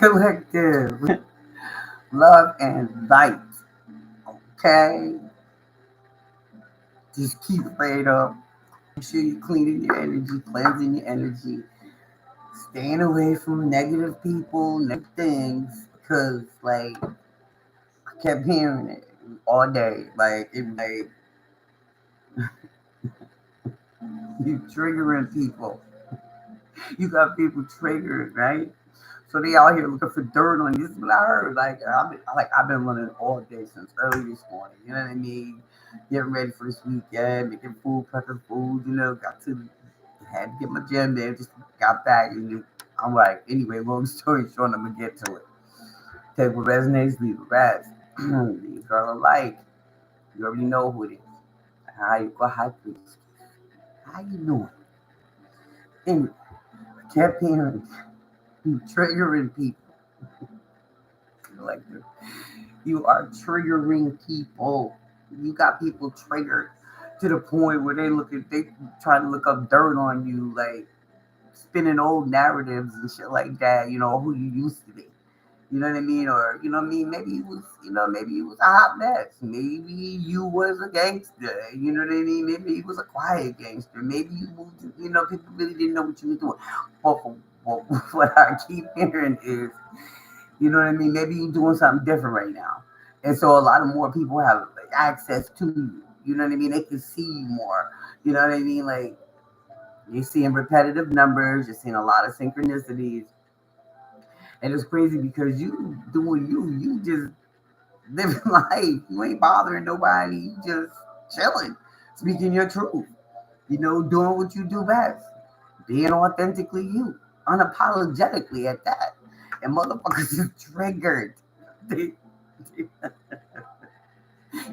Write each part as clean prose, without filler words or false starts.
collective love and light. Okay, just keep prayed up. Make sure you're cleaning your energy, cleansing your energy, staying away from negative people, negative things. Because like I kept hearing it all day. Like you triggering people. You got people triggered, right? So they out here looking for dirt on you. This is what I heard. I've been running all day since early this morning. You know what I mean? Getting ready for this weekend, making food, prepping food. Had to get my gym in. Just got back, and I'm like, anyway. Long story short, I'm gonna get to it. Take what resonates, leave the rest. The girl alike. You already know who it is. How you go, high priest. How you doing? Anyway, I kept hearing you triggering people. Like you are triggering people. You got people triggered to the point where they try to look up dirt on you, like spinning old narratives and shit like that. You know who you used to be. You know what I mean? Or you know what I mean? Maybe you was a hot mess. Maybe you was a gangster. You know what I mean? Maybe you was a quiet gangster. Maybe you moved. People really didn't know what you was doing. But what I keep hearing is you know what I mean? Maybe you're doing something different right now. And so a lot of more people have like, access to you. You know what I mean? They can see you more. You know what I mean? Like you're seeing repetitive numbers, you're seeing a lot of synchronicities. And it's crazy because you doing you just living life. You ain't bothering nobody. You just chilling, speaking your truth. Doing what you do best. Being authentically you. Unapologetically at that. And motherfuckers is triggered. They,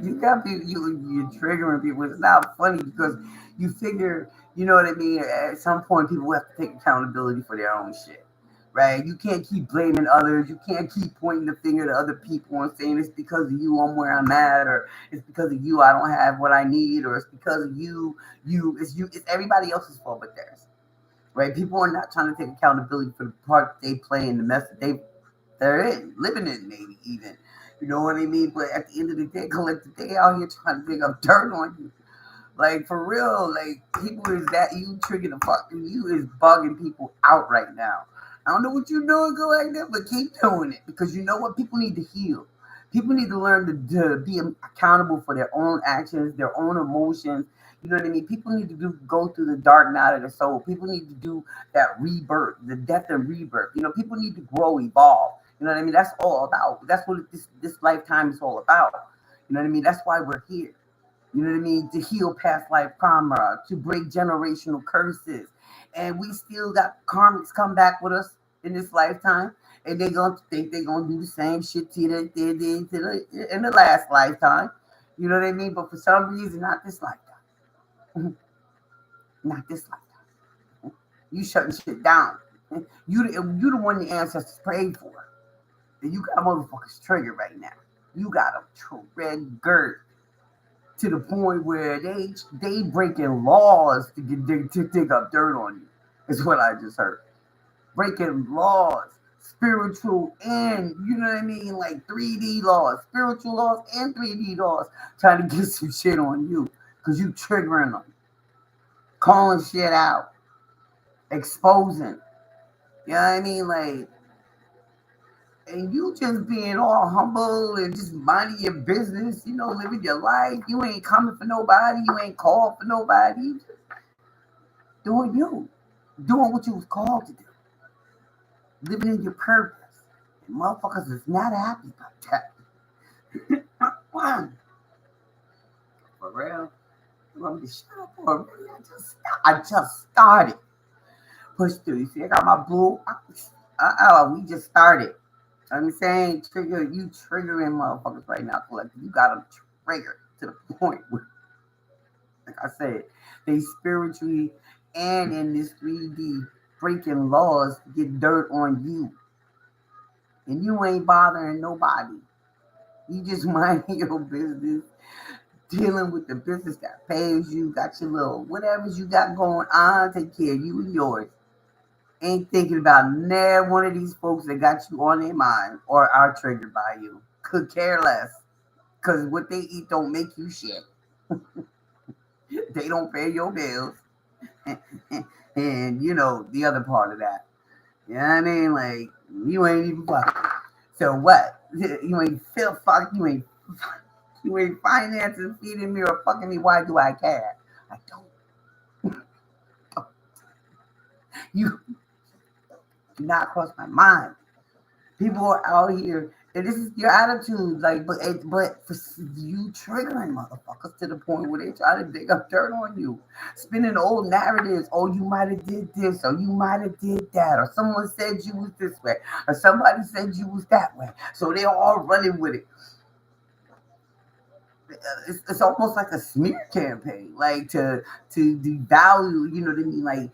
you got people you're triggering people. It's not funny because you figure, you know what I mean. At some point, people have to take accountability for their own shit, right? You can't keep blaming others. You can't keep pointing the finger to other people and saying it's because of you I'm where I'm at, or it's because of you I don't have what I need, or it's because of you. It's everybody else's fault but theirs, right? People are not trying to take accountability for the part they play in the mess that they're in, living in, maybe even. You know what I mean? But at the end of the day, collective, they out here trying to dig up dirt on you. Like for real, like people is that you trigger the fucking you is bugging people out right now. I don't know what you're doing, go like that, but keep doing it because you know what? People need to heal. People need to learn to be accountable for their own actions, their own emotions. You know what I mean? People need to go through the dark night of the soul. People need to do that rebirth, the death and rebirth. People need to grow, evolve. You know what I mean? That's all about. That's what this lifetime is all about. You know what I mean? That's why we're here. You know what I mean? To heal past life karma, to break generational curses. And we still got karmics come back with us in this lifetime. And they're going to think they're going to do the same shit to you that they did in the last lifetime. You know what I mean? But for some reason, not this lifetime. Not this lifetime. You shutting shit down. You the one the ancestors prayed for. And you got motherfuckers triggered right now. You got them triggered to the point where they breaking laws to dig up dirt on you. Is what I just heard. Breaking laws, spiritual and you know what I mean, like 3D laws, spiritual laws and 3D laws, trying to get some shit on you because you triggering them, calling shit out, exposing. You know what I mean, like. And you just being all humble and just minding your business, living your life. You ain't coming for nobody. You ain't called for nobody. You just doing you. Doing what you was called to do. Living in your purpose. And motherfuckers is not happy about that. For real. You want me to shut up for a minute? I just started. Push through. You see, I got my blue. We just started. I'm saying you triggering motherfuckers right now, collective. You got them triggered to the point where, like I said, they spiritually and in this 3D breaking laws to get dirt on you. And you ain't bothering nobody. You just minding your business, dealing with the business that pays you, got your little whatever you got going on, take care of you and yours. ain't thinking about never one of these folks that got you on their mind or are triggered by you. Could care less. Because what they eat don't make you shit. They don't pay your bills. And you know, the other part of that. You know what I mean? Like, you ain't even fucking. So what? You ain't feel fuck. You ain't financing, feeding me, or fucking me. Why do I care? I don't. You do not cross my mind. People are out here, and this is your attitude. Like, but for you triggering motherfuckers to the point where they try to dig up dirt on you, spinning old narratives. Oh, you might have did this, or you might have did that, or someone said you was this way, or somebody said you was that way. So they're all running with it. It's almost like a smear campaign, like to devalue. You know what I mean? Like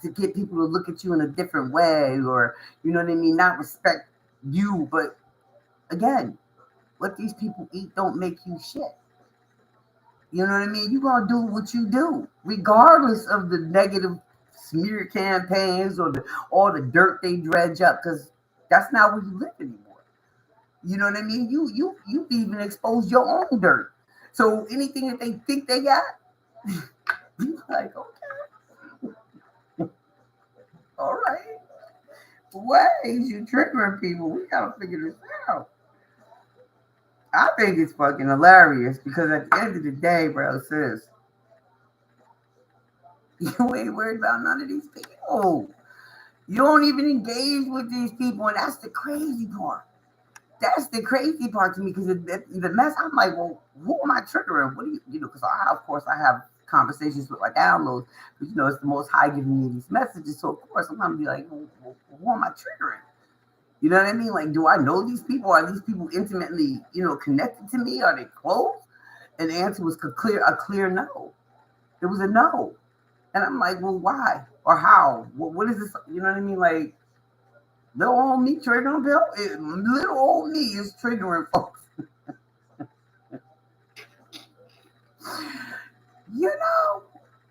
to get people to look at you in a different way, or you know what I mean, not respect you, but again, what these people eat don't make you shit. You know what I mean? You're gonna do what you do, regardless of the negative smear campaigns or all the dirt they dredge up, because that's not where you live anymore. You know what I mean? You even expose your own dirt. So anything that they think they got, you like, okay, all right. Ways you triggering people. We gotta figure this out. I think it's fucking hilarious because at the end of the day, bro, sis, you ain't worried about none of these people. You don't even engage with these people, and that's the crazy part. That's the crazy part to me because the mess. I'm like, well, who am I triggering? What do you know? Because of course, I have conversations with my downloads. But, you know, it's the Most High giving me these messages, so of course, I'm gonna be like, well, who am I triggering? You know what I mean? Like, do I know these people? Are these people intimately, you know, connected to me? Are they close? And the answer was a clear no. It was a no. And I'm like, well, why or how? What is this? You know what I mean? Like, little old me triggering people. Little old me is triggering folks. You know,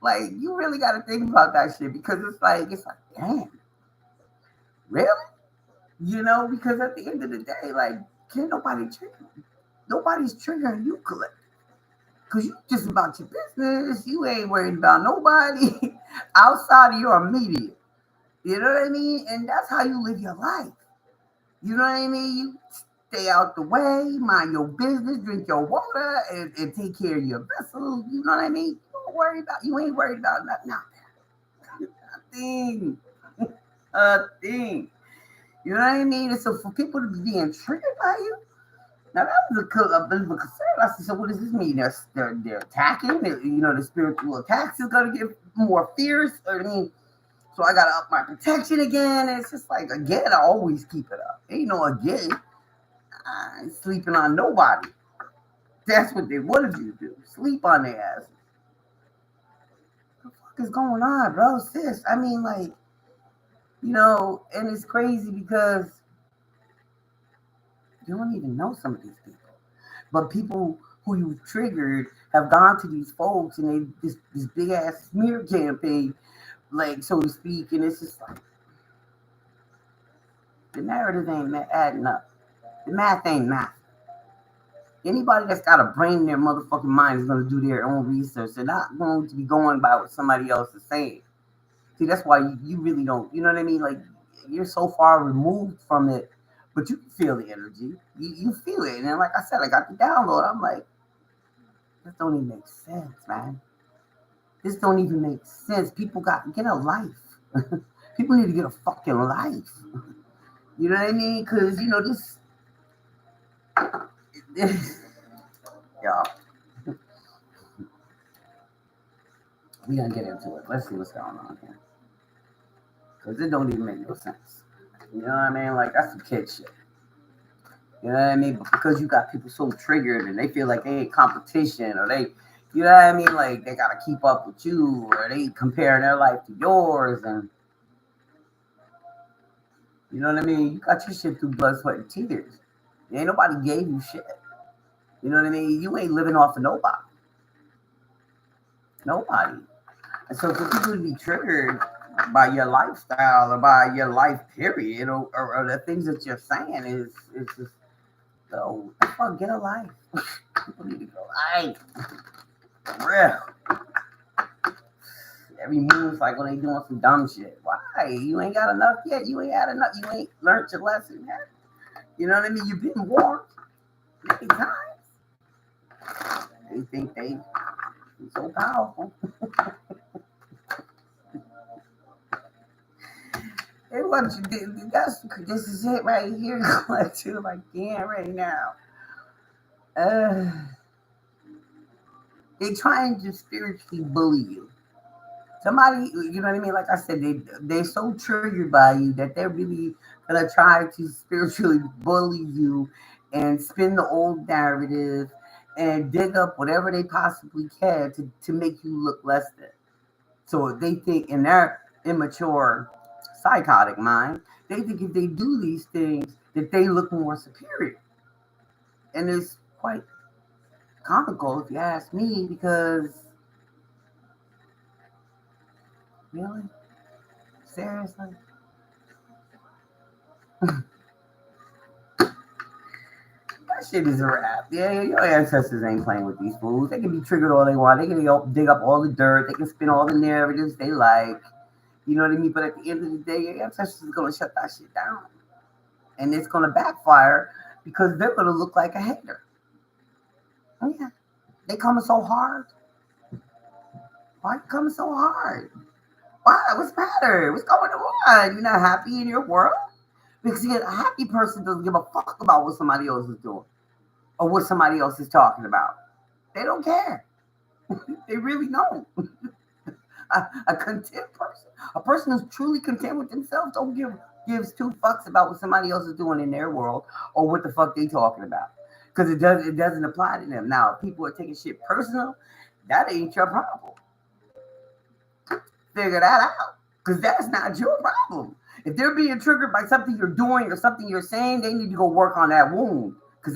like you really got to think about that shit because it's like, damn, really? You know, because at the end of the day, like, can't nobody trigger. Nobody's triggering you, collect. Because you just about your business. You ain't worried about nobody outside of your immediate. You know what I mean? And that's how you live your life. You know what I mean? You stay out the way, mind your business, drink your water, and take care of your vessel. You know what I mean? You ain't worried about nothing. Nothing. A thing. You know what I mean? And so for people to be being triggered by you, now that was a bit of a concern. I said, so what does this mean? They're attacking. You know, the spiritual attacks is going to get more fierce. I mean, so I got to up my protection again. And it's just like, again, I always keep it up. Ain't no again. I ain't sleeping on nobody. That's what they wanted you to do. Sleep on their asses. What the fuck is going on, bro? Sis. I mean, like, you know, and it's crazy because you don't even know some of these people. But people who you triggered have gone to these folks and this big ass smear campaign, like so to speak, and it's just like the narrative ain't adding up. The math ain't math. Anybody that's got a brain in their motherfucking mind is going to do their own research. They're not going to be going by what somebody else is saying. See, that's why you really don't. You know what I mean? Like you're so far removed from it, but you can feel the energy. You feel it, and then, like I said, I got the download. I'm like, this don't even make sense, man. This don't even make sense. People got to get a life. People need to get a fucking life. You know what I mean? Because you know this y'all. We gonna get into it. Let's see what's going on here. Because it don't even make no sense. You know what I mean? Like that's some kid shit. You know what I mean? But because you got people so triggered and they feel like they ain't competition or they, you know what I mean? Like they gotta keep up with you or they comparing their life to yours and you know what I mean? You got your shit through blood, sweat, and tears. Ain't nobody gave you shit. You know what I mean? You ain't living off of nobody. Nobody. And so for people to be triggered, by your lifestyle or by your life period or the things that you're saying is just so fuck, get a life. People need to get a life. For real. Every moon cycle they doing some dumb shit. Why? You ain't got enough yet. You ain't had enough. You ain't learned your lesson yet. You know what I mean? You've been warned many times. They think they so powerful. Hey, what you did? This is it right here. Collective again right now. They trying to spiritually bully you. Somebody, you know what I mean? Like I said, they're so triggered by you that they're really gonna try to spiritually bully you and spin the old narrative and dig up whatever they possibly can to make you look less than. So they think in their immature, psychotic mind, they think if they do these things that they look more superior. And it's quite comical if you ask me, because really? Seriously? That shit is a wrap. Yeah, your ancestors ain't playing with these fools. They can be triggered all they want. They can dig up all the dirt. They can spin all the narratives they like. You know what I mean? But at the end of the day, your ancestors is going to shut that shit down. And it's going to backfire because they're going to look like a hater. Oh, yeah. They coming so hard. Why you coming so hard? Why? What's the matter? What's going on? You're not happy in your world? Because see, a happy person doesn't give a fuck about what somebody else is doing or what somebody else is talking about. They don't care. They really don't. A content person, a person who's truly content with themselves, don't gives two fucks about what somebody else is doing in their world or what the fuck they talking about. Because it doesn't apply to them. Now, if people are taking shit personal, that ain't your problem. Figure that out. Because that's not your problem. If they're being triggered by something you're doing or something you're saying, they need to go work on that wound. Because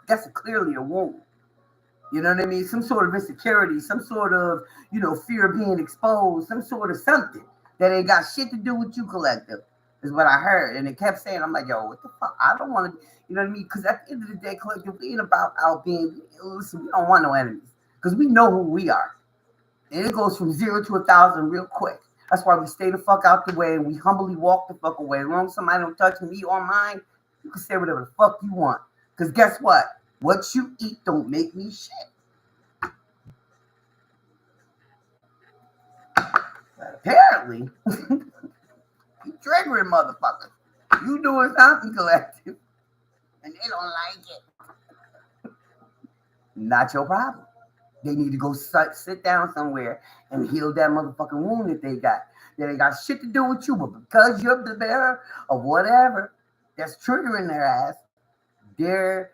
that's clearly a wound. You know what I mean? Some sort of insecurity, some sort of, fear of being exposed, some sort of something that ain't got shit to do with you, collective, is what I heard. And it kept saying, I'm like, yo, what the fuck? I don't want to, you know what I mean? Because at the end of the day, collective, we ain't about out being, listen, we don't want no enemies. Because we know who we are. And it goes from 0 to 1,000 real quick. That's why we stay the fuck out the way and we humbly walk the fuck away. As long as somebody don't touch me or mine, you can say whatever the fuck you want. Because guess what? What you eat don't make me shit. But apparently, you triggering motherfuckers. You doing something, collective, and they don't like it. Not your problem. They need to go sit down somewhere and heal that motherfucking wound that they got. That ain't got shit to do with you, but because you're the bearer of whatever that's triggering their ass, they're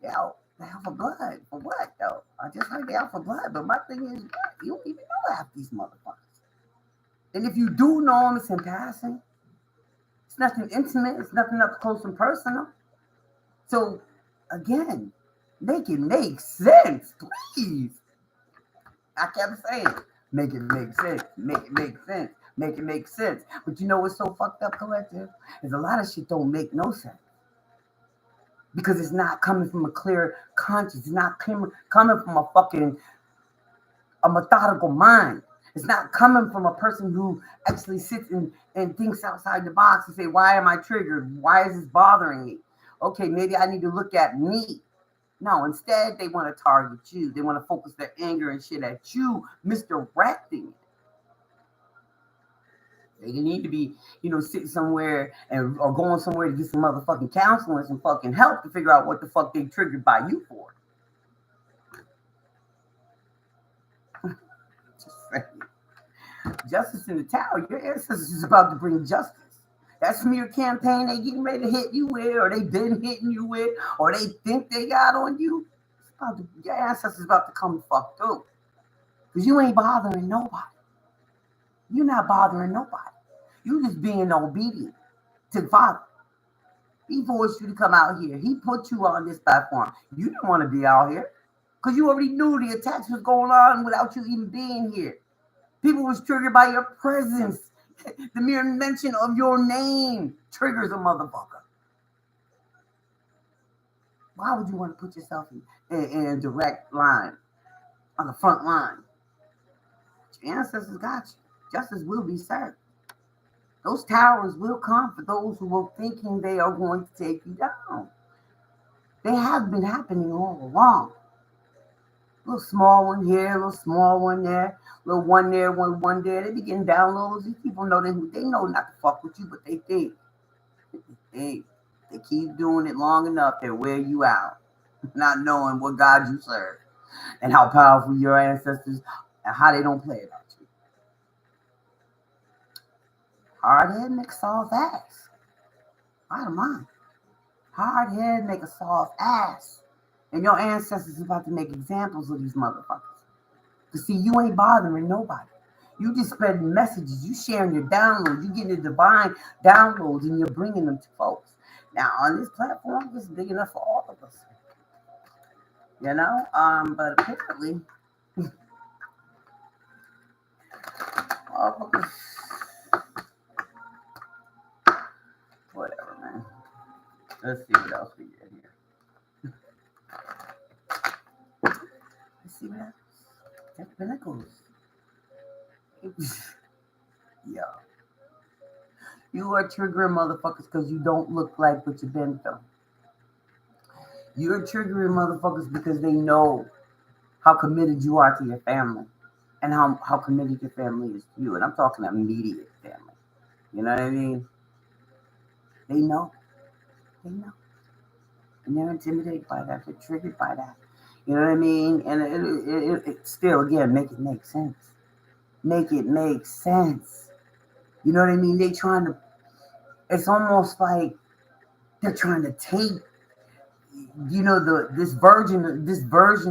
out for blood. For what, though? I just like they out for blood. But my thing is, you don't even know half these motherfuckers. And if you do know them, it's in passing. It's nothing intimate. It's nothing up close and personal. So, again, make it make sense, please. I kept saying, make it make sense, make it make sense, make it make sense. But you know what's so fucked up, collective? Is a lot of shit don't make no sense. Because it's not coming from a clear conscience. It's not coming from a methodical mind. It's not coming from a person who actually sits and thinks outside the box and say, why am I triggered? Why is this bothering me? Okay, maybe I need to look at me. No, instead they want to target you. They want to focus their anger and shit at you, misdirecting it. They need to be, sitting somewhere or going somewhere to get some motherfucking counseling and some fucking help to figure out what the fuck they triggered by you for. Just saying. Justice in the tower. Your ancestors is about to bring justice. That smear campaign they getting ready to hit you with, or they been hitting you with, or they think they got on you. Your ancestors about to come fuck through. Because you ain't bothering nobody. You're not bothering nobody. You just being obedient to the Father. He forced you to come out here. He put you on this platform. You didn't want to be out here. Because you already knew the attacks was going on without you even being here. People was triggered by your presence. The mere mention of your name triggers a motherfucker. Why would you want to put yourself in a direct line, on the front line? Your ancestors got you. Justice will be served. Those towers will come for those who are thinking they are going to take you down. They have been happening all along. A little small one here, a little small one there, a little one there, one there. They be getting downloads. These people know they know not to fuck with you, but they think. They keep doing it long enough, they wear you out, not knowing what God you serve and how powerful your ancestors and how they don't play about you. Hard head make a soft ass. Bottom line. Hard head make a soft ass. And your ancestors about to make examples of these motherfuckers. Because see, you ain't bothering nobody. You just spreading messages. You sharing your downloads. You getting the divine downloads and you're bringing them to folks. Now, on this platform, it's big enough for all of us. You know? But apparently, whatever, man. Let's see what else we get here. Let's see what else. That's Pinnacles. Yeah. You are triggering motherfuckers because you don't look like what you've been through. You're triggering motherfuckers because they know how committed you are to your family and how committed your family is to you. And I'm talking immediate family. You know what I mean? They know. They know. And they're intimidated by that. They're triggered by that. You know what I mean? And it still, again, make it make sense. Make it make sense. You know what I mean? They trying to, it's almost like they're trying to take, you know, this version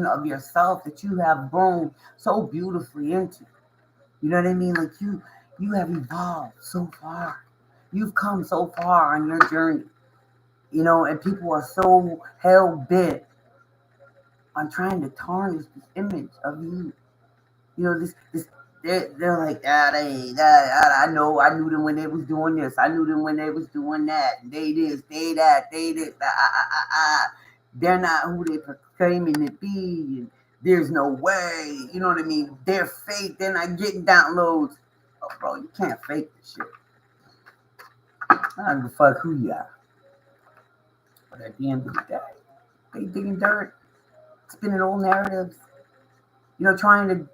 of yourself that you have grown so beautifully into. You know what I mean? Like you have evolved so far. You've come so far on your journey. You know, and people are so hell bent on trying to tarnish this image of you. You know, this they're like, I knew them when they was doing this. I knew them when they was doing that. They this, they that, they this. They're not who they proclaiming to be. And there's no way. You know what I mean? They're fake. They're not getting downloads. Oh, bro, you can't fake this shit. I don't give a fuck who you are. But at the end of the day, they digging dirt, spinning old narratives. You know, trying to,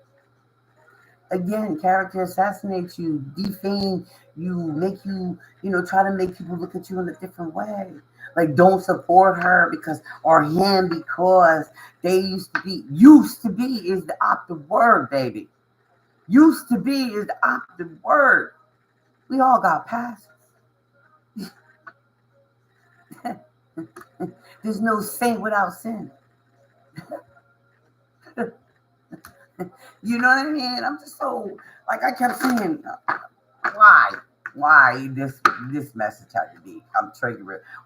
again, character assassinate you, defame you, make you, you know, try to make people look at you in a different way. Like, don't support her because, or him because they used to be is the operative word, baby. Used to be is the operative word. We all got passes. There's no saint without sin. You know what I mean? I'm just so, like, I kept saying, why this message had to be?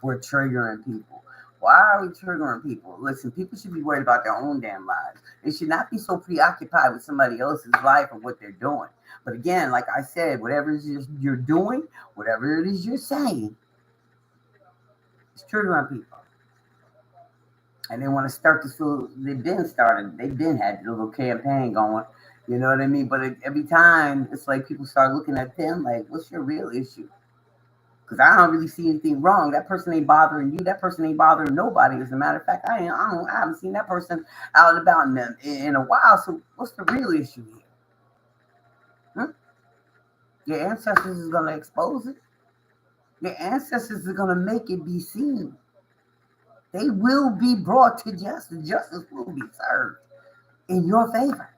We're triggering people. Why are we triggering people? Listen, people should be worried about their own damn lives. They should not be so preoccupied with somebody else's life or what they're doing. But again, like I said, whatever it is you're doing, whatever it is you're saying, it's triggering people. And they want to start this little, they've been had a little campaign going, you know what I mean? But every time it's like people start looking at them like, what's your real issue? Because I don't really see anything wrong. That person ain't bothering you. That person ain't bothering nobody. As a matter of fact, I haven't seen that person out and about in a while. So what's the real issue here? Your ancestors is going to expose it. Your ancestors are going to make it be seen. They will be brought to justice. Justice will be served in your favor.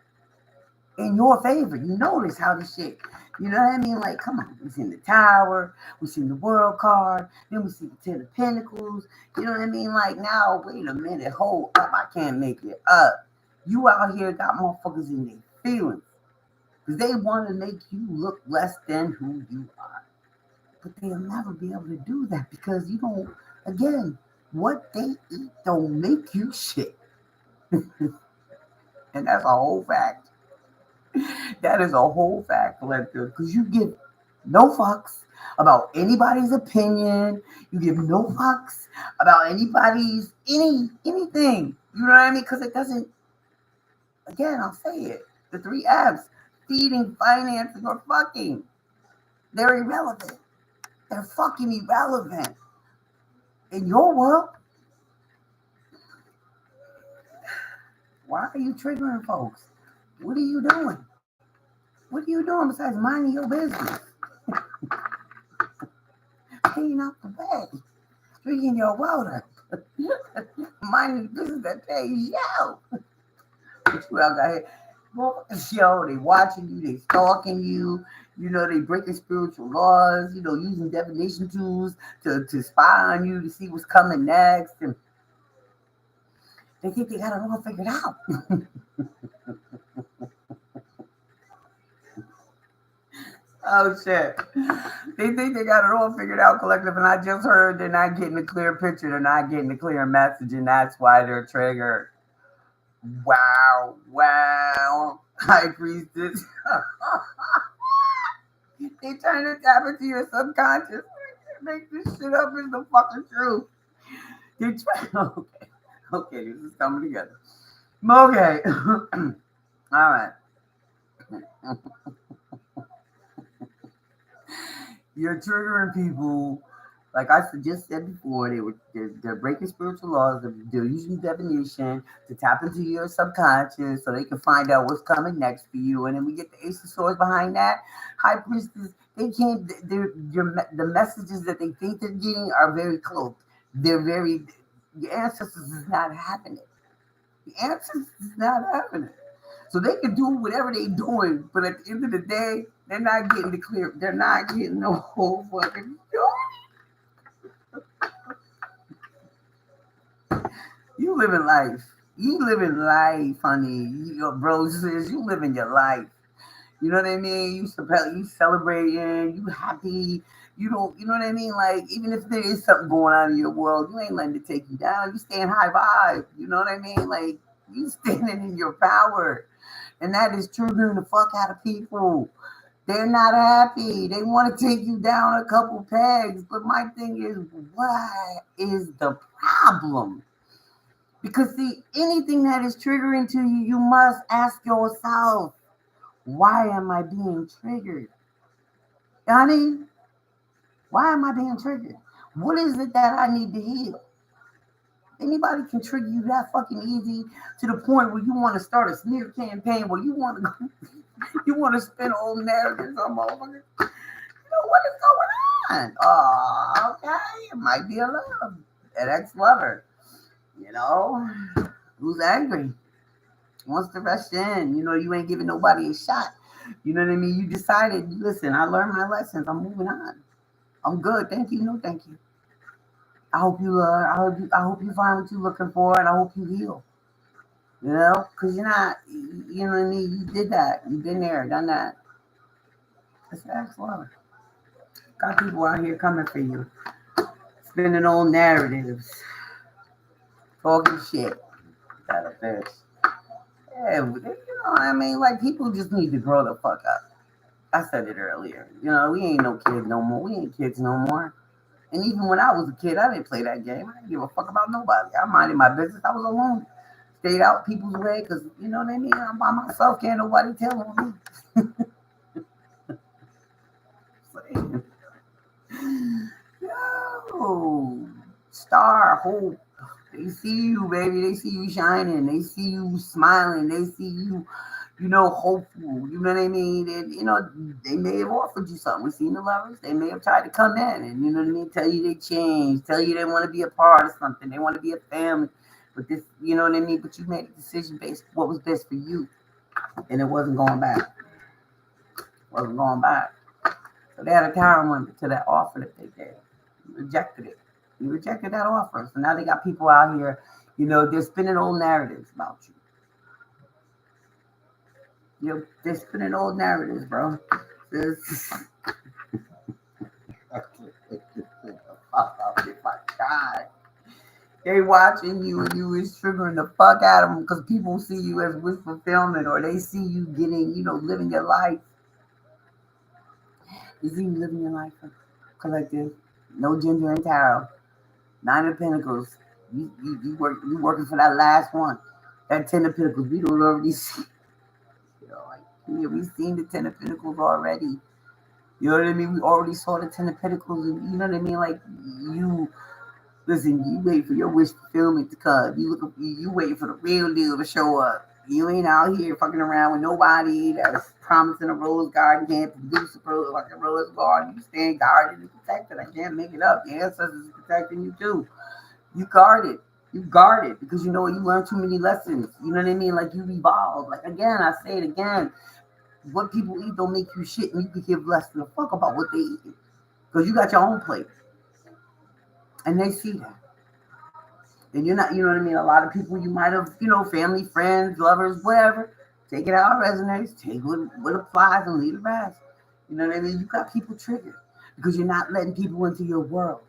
In your favor. You notice how this shit, you know what I mean? Like, come on. We seen the tower. We seen the world card. Then we see the 10 of Pentacles. You know what I mean? Like, now, wait a minute. Hold up. I can't make it up. You out here got motherfuckers in their feelings. Because they want to make you look less than who you are. But they'll never be able to do that because you don't, again, what they eat don't make you shit. And that's a whole fact. That is a whole fact, collective, because you give no fucks about anybody's opinion. You give no fucks about anybody's anything. You know what I mean? Because it doesn't. Again, I'll say it. The three F's: feeding, financing, or fucking. They're irrelevant. They're fucking irrelevant in your world. Why are you triggering folks? What are you doing? What are you doing besides minding your business? Staying out the way. Drinking your water. Minding the business that pays you. What you out here? Yo, they watching you, they stalking you, they breaking spiritual laws, using divination tools to spy on you to see what's coming next. And they think they got it all figured out. Oh shit. They think they got it all figured out, collective, and I just heard they're not getting a clear picture, they're not getting a clear message, and that's why they're triggered. Wow. High priestess. They trying to tap into your subconscious. Make this shit up is the fucking truth. Okay, this is coming together. Okay. All right. You're triggering people, like I just said before. They're breaking spiritual laws. They're using divination to tap into your subconscious so they can find out what's coming next for you. And then we get the Ace of Swords behind that. High priestess. They can't. The messages that they think they're getting are very cloaked. They're very. The ancestors is not happening. The ancestors is not happening. So they can do whatever they're doing, but at the end of the day, they're not getting the clear. They're not getting the whole fucking story. You living life. You living life, honey. Bro says you living your life. You know what I mean? You celebrating. You happy. You don't. You know what I mean? Like even if there is something going on in your world, you ain't letting it take you down. You staying high vibe. You know what I mean? Like you standing in your power. And that is triggering the fuck out of people. They're not happy. They want to take you down a couple pegs. But my thing is, what is the problem? Because see, anything that is triggering to you, you must ask yourself, why am I being triggered? You know what I mean? Why am I being triggered? What is it that I need to heal? Anybody can trigger you that fucking easy to the point where you want to start a smear campaign, where you want to spin old narratives on motherfuckers. What is going on? Oh, okay, it might be an ex-lover. Who's angry, wants to rush in. You ain't giving nobody a shot. You know what I mean? You decided, listen, I learned my lessons. I'm moving on. I'm good. Thank you. No, thank you. I hope you learn. I hope you find what you're looking for, and I hope you heal. Because you're not. You know what I mean. You did that. You've been there, done that. That's excellent. Got people out here coming for you, spinning old narratives, talking shit. That a bitch. Yeah, I mean, like people just need to grow the fuck up. I said it earlier. We ain't no kids no more. We ain't kids no more. And even when I was a kid, I didn't play that game. I didn't give a fuck about nobody. I minded my business. I was alone. Stayed out people's way because, you know what I mean? I'm by myself. Can't nobody tell on me. Yo, star, hope. They see you, baby. They see you shining. They see you smiling. They see you, hopeful. You know what I mean? And, they may have offered you something. We've seen the lovers. They may have tried to come in and, you know what I mean? Tell you they changed. Tell you they want to be a part of something. They want to be a family. But this, you know what I mean? But you made a decision based on what was best for you. And it wasn't going back. So they had a tower limit to that offer that they gave. You rejected it. You rejected that offer. So now they got people out here, they're spinning old narratives about you. They're spinning old narratives, bro. They watching you and you is triggering the fuck out of them because people see you as wish fulfillment or they see you getting, living your life. You see you living your life collective. No ginger and tarot. Nine of Pentacles. You working for that last one. That Ten of Pentacles. We don't already see. We've seen the Ten of Pentacles already. You know what I mean? We already saw the Ten of Pentacles, and you know what I mean? Like you listen, you wait for your wish fulfillment to come. You wait for the real deal to show up. You ain't out here fucking around with nobody that's promising a rose garden, can't produce a rose garden. You stand guarded and protected. I can't make it up. The ancestors are protecting you too. You guarded. You guarded because you know you learned too many lessons. You know what I mean? Like you evolved. Like again, I say it again. What people eat don't make you shit, and you can give less than a fuck about what they eat because you got your own plate, and they see that. And you're not, you know what I mean? A lot of people you might have, family, friends, lovers, whatever. Take it out, resonates. Take what applies and leave the rest. You know what I mean? You got people triggered because you're not letting people into your world.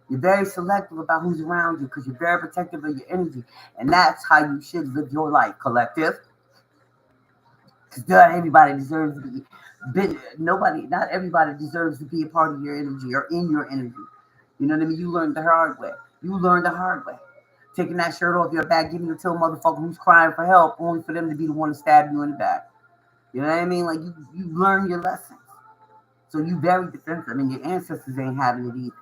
You're very selective about who's around you because you're very protective of your energy, and that's how you should live your life, collective. Because not everybody deserves to not everybody deserves to be a part of your energy or in your energy. You know what I mean? You learned the hard way. Taking that shirt off your back, giving it to a motherfucker who's crying for help, only for them to be the one to stab you in the back. You know what I mean? Like you learn your lessons. So you very defensive. I mean, your ancestors ain't having it either.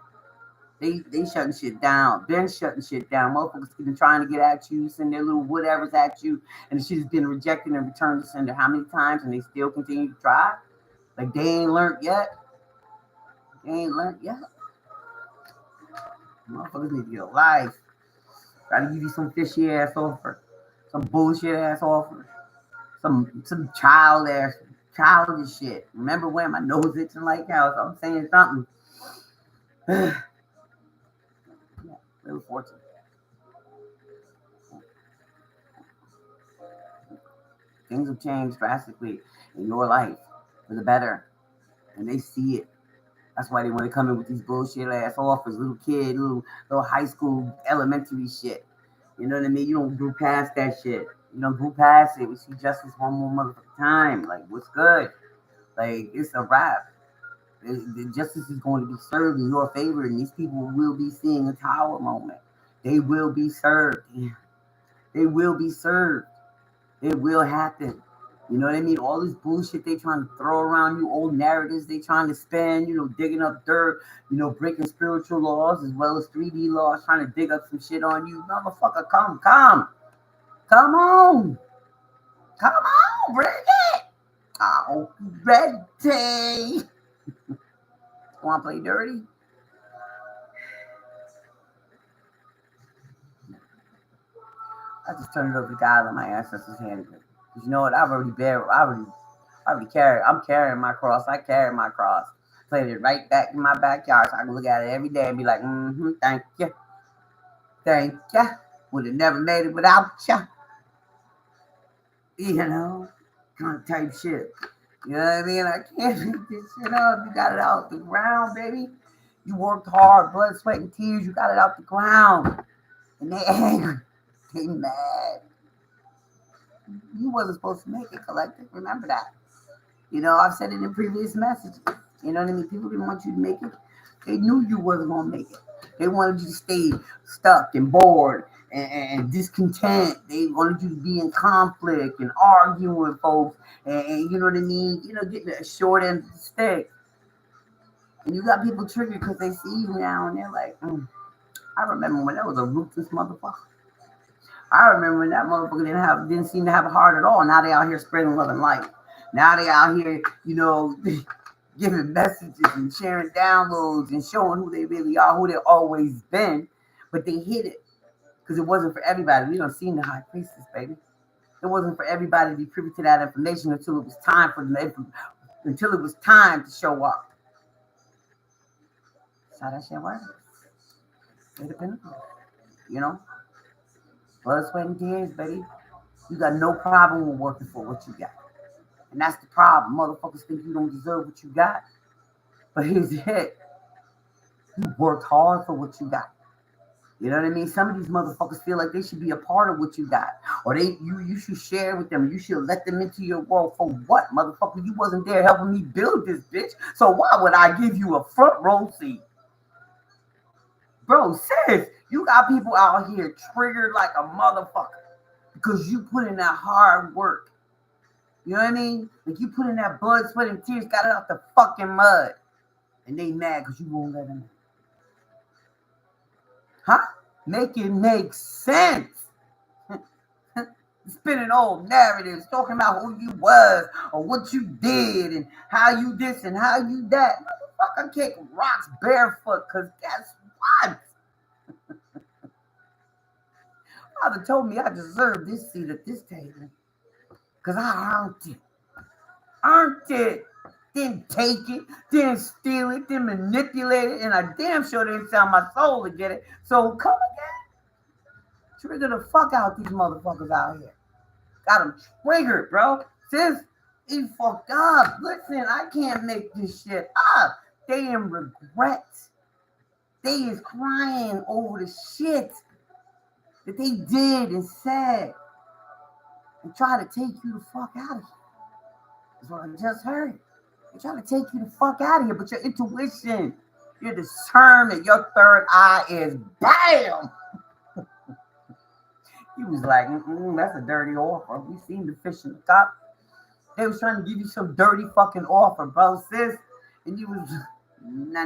They shutting shit down. Been shutting shit down. Motherfuckers been trying to get at you, send their little whatevers at you, and the shit has been rejected and returned to sender how many times, and they still continue to try? Like they ain't learned yet. Motherfuckers need to get a life. Try to give you some fishy ass offer, some bullshit ass offer, some childish shit. Remember when my nose itching like hell? So I'm saying something. Yeah, Wheel of Fortune. Things have changed drastically in your life for the better, and they see it. That's why they want to come in with these bullshit ass offers, little high school, elementary shit. You know what I mean? You don't go past that shit. You don't go past it. We see justice one more motherfucking time. Like, what's good? Like, it's a wrap. The justice is going to be served in your favor, and these people will be seeing a tower moment. They will be served. They will be served. It will happen. You know what I mean? All this bullshit they trying to throw around you, old narratives they trying to spin, digging up dirt, breaking spiritual laws as well as 3D laws, trying to dig up some shit on you. Motherfucker, come on. Come on, bring it. Oh, ready. Want to play dirty? I just turned it over to God and my ancestors' hand. Because you know what? I'm carrying my cross. I carry my cross. Played it right back in my backyard so I can look at it every day and be like, thank you. Thank you. Would have never made it without you. Kind of type shit. You know what I mean? I can't make this shit up. You got it out the ground, baby. You worked hard, blood, sweat, and tears. You got it out the ground. And they angry. They mad. You wasn't supposed to make it, collective. Remember that. I've said it in previous messages. You know what I mean? People didn't want you to make it. They knew you wasn't going to make it. They wanted you to stay stuck and bored and discontent. They wanted you to be in conflict and arguing with folks and you know what I mean? Getting a short end of the stick. And you got people triggered because they see you now and they're like, I remember when that was a ruthless motherfucker. I remember when that motherfucker didn't seem to have a heart at all. Now they out here spreading love and light. Now they out here, giving messages and sharing downloads and showing who they really are, who they've always been. But they hid it because it wasn't for everybody. We don't see the high priestess, baby. It wasn't for everybody to be privy to that information until it was time to show up. That's how that shit works. Blood, sweat, and tears, baby. You got no problem with working for what you got. And that's the problem. Motherfuckers think you don't deserve what you got. But here's the hit. You worked hard for what you got. You know what I mean? Some of these motherfuckers feel like they should be a part of what you got. Or you should share with them. You should let them into your world. For what, motherfucker? You wasn't there helping me build this bitch. So why would I give you a front row seat? Bro, sis, you got people out here triggered like a motherfucker because you put in that hard work. You know what I mean? Like you put in that blood, sweat, and tears, got it out the fucking mud. And they mad because you won't let them in. Huh? Make it make sense. Spinning old narratives, talking about who you was or what you did and how you this and how you that. Motherfucker kick rocks barefoot, because guess what? Father told me I deserved this seat at this table because I earned it. Earned it. Didn't take it, didn't steal it, didn't manipulate it, and I damn sure didn't sell my soul to get it. So come again. Trigger the fuck out these motherfuckers out here. Got them triggered, bro. Sis, he fucked up. Listen, I can't make this shit up. They in regret. They is crying over the shit that they did and said and try to take you the fuck out of here. That's what I just heard. They try to take you the fuck out of here, but your intuition, your discernment, your third eye is BAM! He was like, that's a dirty offer. We seen the fish in the cup. They was trying to give you some dirty fucking offer, bro, sis. And you was nah.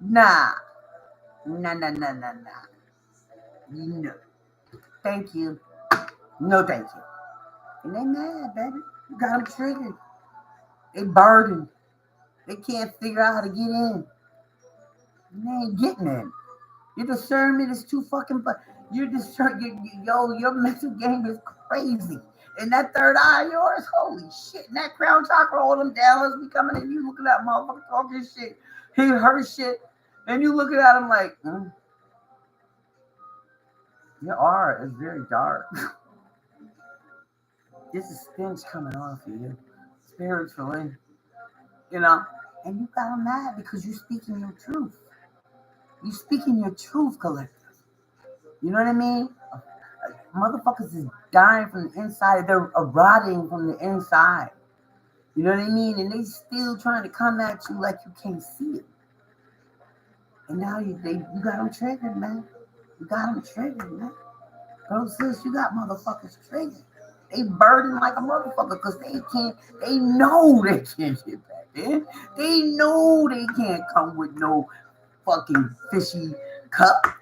Nah. No. Thank you. No, thank you. And they mad, baby. You got them triggered. They burdened. They can't figure out how to get in. And they ain't getting in. Your discernment is too fucking. Your mental game is crazy. And that third eye of yours, holy shit. And that crown chakra, all them downloads be coming in. You looking at that motherfucker talking shit. He heard shit. And you looking at him like, your aura is very dark. This is stench coming off of you spiritually. You know? And you got them mad because you're speaking your truth. You speaking your truth, collective. You know what I mean? Motherfuckers is dying from the inside. They're rotting from the inside. You know what I mean? And they still trying to come at you like you can't see it. And now you got them triggered, man. You got them triggered, man. Bro, sis, you got motherfuckers triggered. They burden like a motherfucker because they know they can't get back in. They know they can't come with no fucking fishy cup,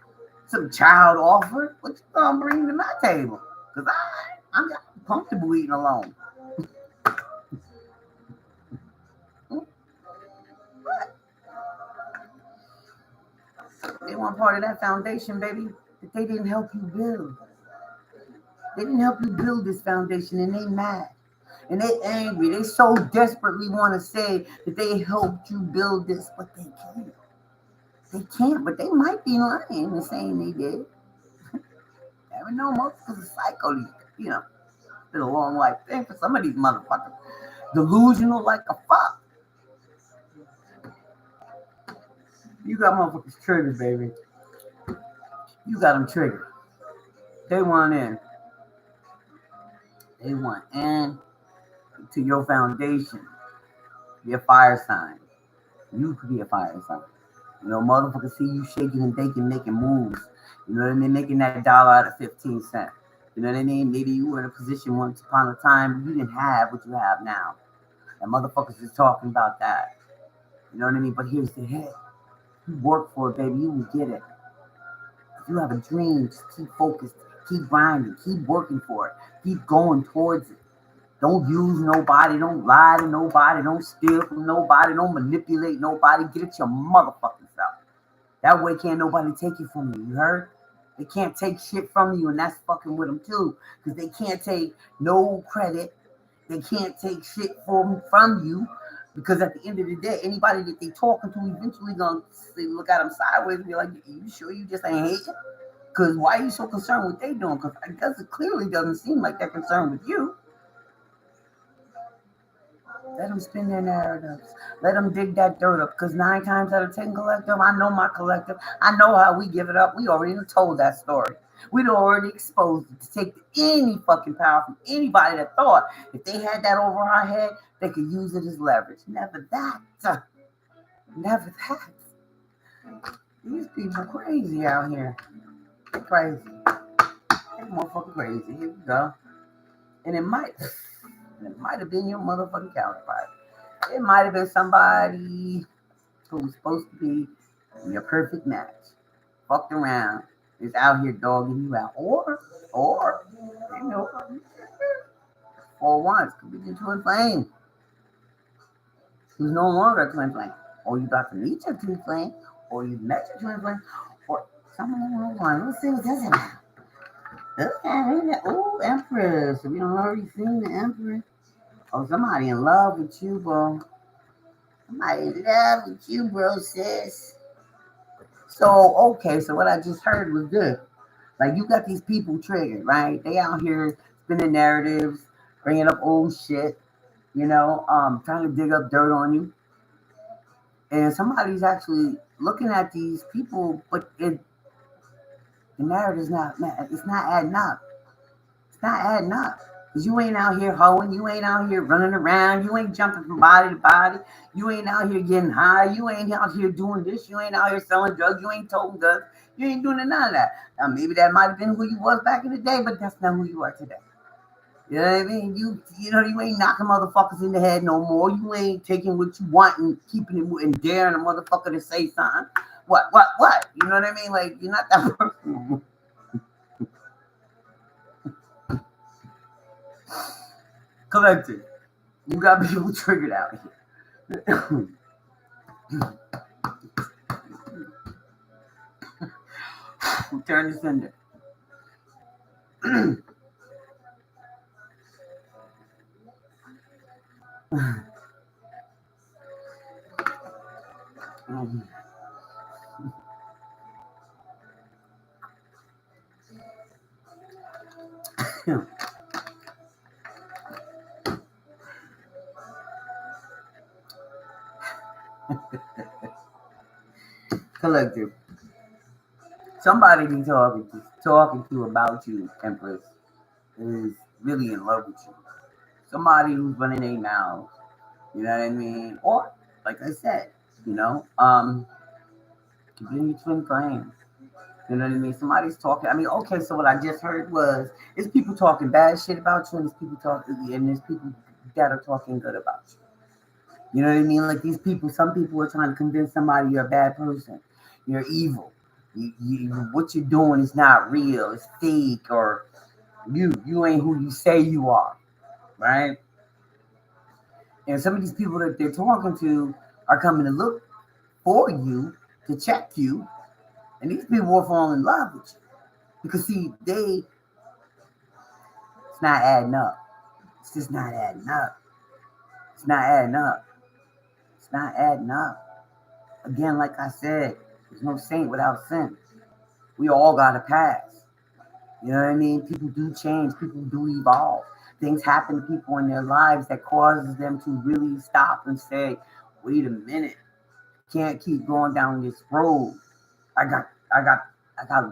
some child offer. What you gonna bring to my table? Because I'm comfortable eating alone. What? They want part of that foundation, baby, that they didn't help you build. They didn't help you build this foundation, and they mad. And they angry. They so desperately want to say that they helped you build this, but they can't. They can't, but they might be lying and saying they did. Never know, most of the psycho, you know, it's been a long life thing for some of these motherfuckers. Delusional like a fuck. You got motherfuckers triggered, baby. You got them triggered. They want in. They want in to your foundation. Be a fire sign. You could be a fire sign. You know, motherfuckers see you shaking and baking, making moves. You know what I mean? Making that dollar out of 15 cents. You know what I mean? Maybe you were in a position once upon a time you didn't have what you have now. And motherfuckers is talking about that. You know what I mean? But here's the hit. You work for it, baby. You will get it. If you have a dream, just keep focused. Keep grinding. Keep working for it. Keep going towards it. Don't use nobody. Don't lie to nobody. Don't steal from nobody. Don't manipulate nobody. Get it your motherfucking self. That way can't nobody take it from you. You heard? They can't take shit from you, and that's fucking with them too. Because they can't take no credit. They can't take shit from you. Because at the end of the day, anybody that they talking to eventually gonna look at them sideways and be like, you sure you just ain't hating? Because why are you so concerned with what they doing? Because it clearly doesn't seem like they're concerned with you. Let them spin their narratives. Let them dig that dirt up. Because 9 times out of 10, collective, I know my collective. I know how we give it up. We already told that story. We'd already exposed it to take any fucking power from anybody that thought if they had that over our head, they could use it as leverage. Never that. Never that. These people crazy out here. Crazy. They motherfucking crazy. Here we go. And it might have been your motherfucking counterpart. It might have been somebody who was supposed to be your perfect match. Fucked around. Is out here dogging you out. Or, you know, for once, could be your twin flame. Who's no longer a twin flame. Or you got to meet your twin flame. Or you met your twin flame. Or something along those lines. Let's see what this is about. Oh, Empress. Have you already seen the Empress? Oh, somebody in love with you, bro. Somebody in love with you, bro, sis. So, okay, so what I just heard was good. Like, you got these people triggered, right? They out here spinning narratives, bringing up old shit, trying to dig up dirt on you. And somebody's actually looking at these people, but the narrative's it's not adding up. It's not adding up. Because you ain't out here hoeing. You ain't out here running around. You ain't jumping from body to body. You ain't out here getting high. You ain't out here doing this. You ain't out here selling drugs. You ain't toting guns. You ain't doing none of that. Now, maybe that might have been who you was back in the day, but that's not who you are today. You know what I mean? You ain't knocking motherfuckers in the head no more. You ain't taking what you want and keeping it and daring a motherfucker to say something. What? You know what I mean? Like, you're not that person. Collective. You got people triggered out here. Turn this in there. Collective. Somebody be talking to about you, Empress, is really in love with you. Somebody who's running their mouth. You know what I mean? Or, like I said, could be your twin flame. You know what I mean? Somebody's talking. I mean, okay, so what I just heard was it's people talking bad shit about you, and there's people that are talking good about you. You know what I mean? Like some people are trying to convince somebody you're a bad person, you're evil. What you're doing is not real. It's fake, or you ain't who you say you are, right? And some of these people that they're talking to are coming to look for you to check you, and these people will fall in love with you because see, it's not adding up. It's just not adding up. It's not adding up. It's not adding up. Again, like I said, there's no saint without sin. We all got a past. You know what I mean? People do change. People do evolve. Things happen to people in their lives that causes them to really stop and say, wait a minute. Can't keep going down this road. I got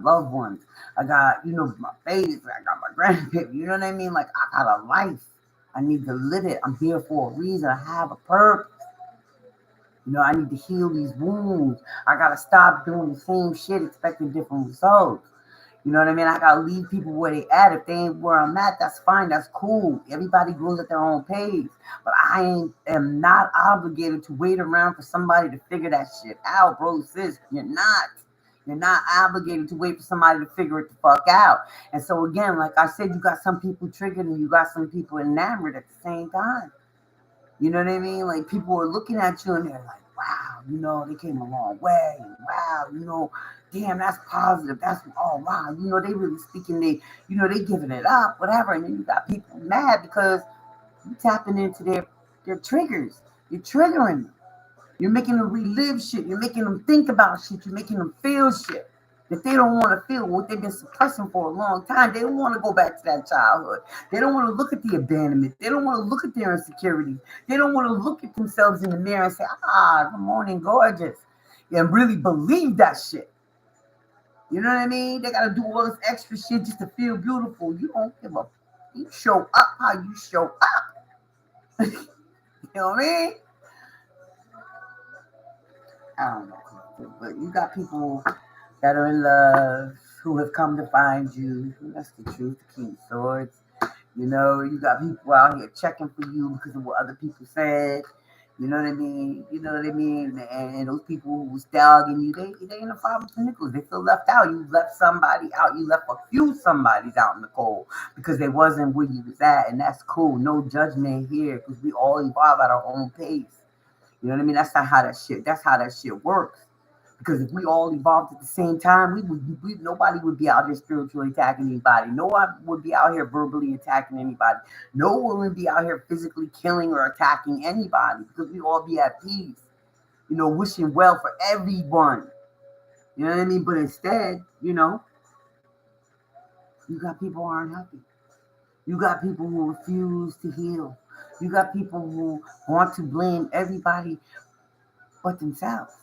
loved ones. I got, my babies. I got my grandkids. You know what I mean? Like, I got a life. I need to live it. I'm here for a reason. I have a purpose. I need to heal these wounds. I got to stop doing the same shit, expecting different results. You know what I mean? I got to leave people where they at. If they ain't where I'm at, that's fine. That's cool. Everybody grows at their own pace. But I am not obligated to wait around for somebody to figure that shit out, bro, sis. You're not. You're not obligated to wait for somebody to figure it the fuck out. And so, again, like I said, you got some people triggered and you got some people enamored at the same time. You know what I mean? Like, people are looking at you and they're like, wow, they came a long way. Wow, damn, that's positive. Oh, wow, they really speaking. They giving it up, whatever. And then you got people mad because you tapping into their triggers. You're triggering them. You're making them relive shit. You're making them think about shit. You're making them feel shit. that they don't want to feel what they've been suppressing for a long time. They don't want to go back to that childhood. They don't want to look at the abandonment. They don't want to look at their insecurities. They don't want to look at themselves in the mirror and say, good morning, gorgeous. And really believe that shit. You know what I mean? They got to do all this extra shit just to feel beautiful. You don't give a. You show up how you show up. You know what I mean? I don't know. But you got people that are in love who have come to find you. That's the truth, the King of Swords. You know, you got people out here checking for you because of what other people said. You know what I mean? You know what I mean? And those people who was dogging you, they in the Five of Pentacles. They feel left out. You left somebody out. You left a few somebodies out in the cold because they wasn't where you was at. And that's cool. No judgment here because we all evolve at our own pace. You know what I mean? That's how that shit works. Because if we all evolved at the same time, nobody would be out here spiritually attacking anybody. No one would be out here verbally attacking anybody. No one would be out here physically killing or attacking anybody because we all be at peace. You know, wishing well for everyone. You know what I mean? But instead, you know, you got people who aren't happy. You got people who refuse to heal. You got people who want to blame everybody but themselves.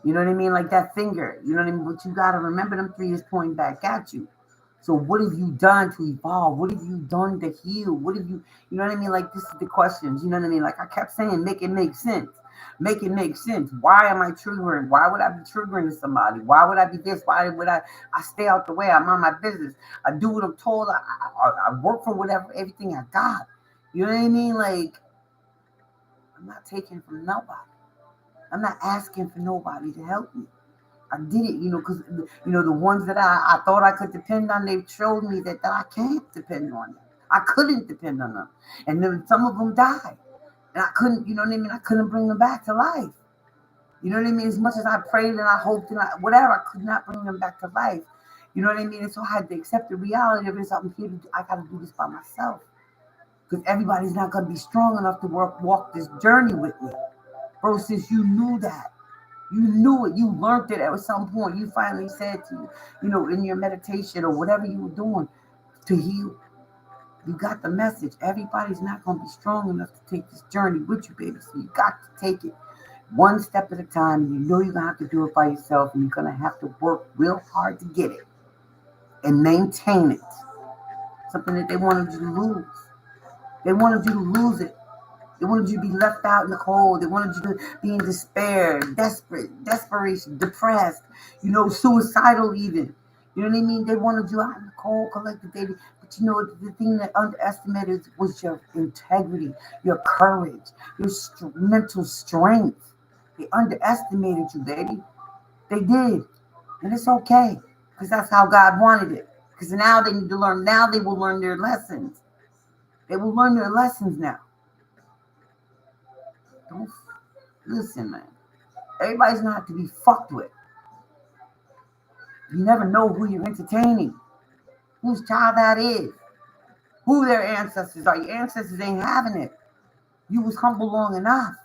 You know what I mean? Like that finger. You know what I mean? But you got to remember them 3 is pointing back at you. So what have you done to evolve? What have you done to heal? What have you know what I mean? Like this is the questions. You know what I mean? Like I kept saying, make it make sense. Make it make sense. Why am I triggering? Why would I be triggering to somebody? Why would I be this? Why would I stay out the way? I'm on my business. I do what I'm told. I work for whatever, everything I got. You know what I mean? Like, I'm not taking from nobody. I'm not asking for nobody to help me. I did it, you know, because, you know, the ones that I thought I could depend on, they showed me that I can't depend on them. I couldn't depend on them. And then some of them died. And I couldn't, you know what I mean? I couldn't bring them back to life. You know what I mean? As much as I prayed and I hoped and whatever, I could not bring them back to life. You know what I mean? And so I had to accept the reality of it. So I'm here to I got to do this by myself. Because everybody's not going to be strong enough to walk this journey with me. Bro, since you knew that, you knew it, you learned it at some point, you finally said to you know, in your meditation or whatever you were doing to heal, you got the message. Everybody's not going to be strong enough to take this journey with you, baby. So you got to take it one step at a time. You know you're going to have to do it by yourself, and you're going to have to work real hard to get it and maintain it. Something that they wanted you to lose. They wanted you to lose it. They wanted you to be left out in the cold. They wanted you to be in despair, desperation, depressed, you know, suicidal even. You know what I mean? They wanted you out in the cold, collected. But you know, the thing that underestimated was your integrity, your courage, your mental strength. They underestimated you, baby. They did. And it's okay, because that's how God wanted it. Because now they need to learn. Now they will learn their lessons. They will learn their lessons now. Don't listen, man. Everybody's gonna have to be fucked with. You never know who you're entertaining, whose child that is, who their ancestors are. Your ancestors ain't having it. You was humble long enough.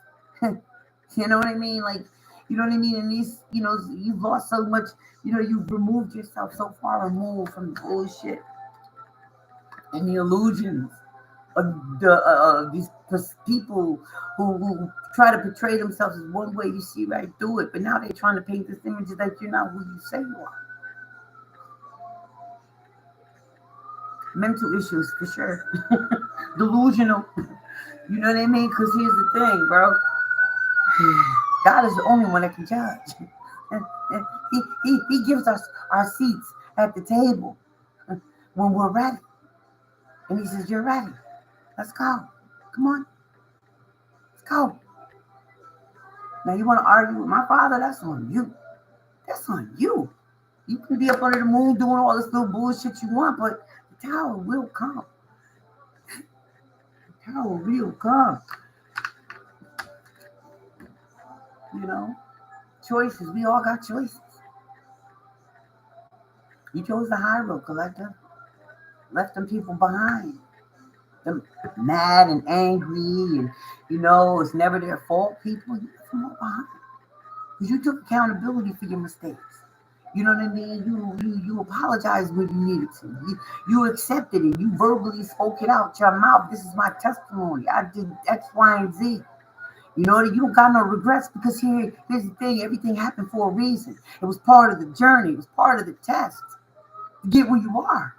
You know what I mean? Like, you know what I mean? And these, you know, you've lost so much. You know, you've removed yourself so far removed from the bullshit and the illusions of these people who try to portray themselves as one way. You see right through it, but now they're trying to paint this image that you're not who you say you are. Mental issues for sure. Delusional. You know what I mean? Because here's the thing, bro. God is the only one that can judge. He gives us our seats at the table when we're ready. And he says, you're ready. Let's go. Come on. Let's go. Now you want to argue with my father? That's on you. That's on you. You can be up under the moon doing all this little bullshit you want, but the tower will come. The tower will come. You know? Choices. We all got choices. You chose the high road, collector. Left them people behind. Them mad and angry, and you know it's never their fault. People, you left them all behind because you took accountability for your mistakes. You know what I mean? You apologized when you needed to. You accepted it. You verbally spoke it out your mouth. This is my testimony. I did X, Y, and Z. You know, you don't got no regrets because here's the thing. Everything happened for a reason. It was part of the journey. It was part of the test to get where you are.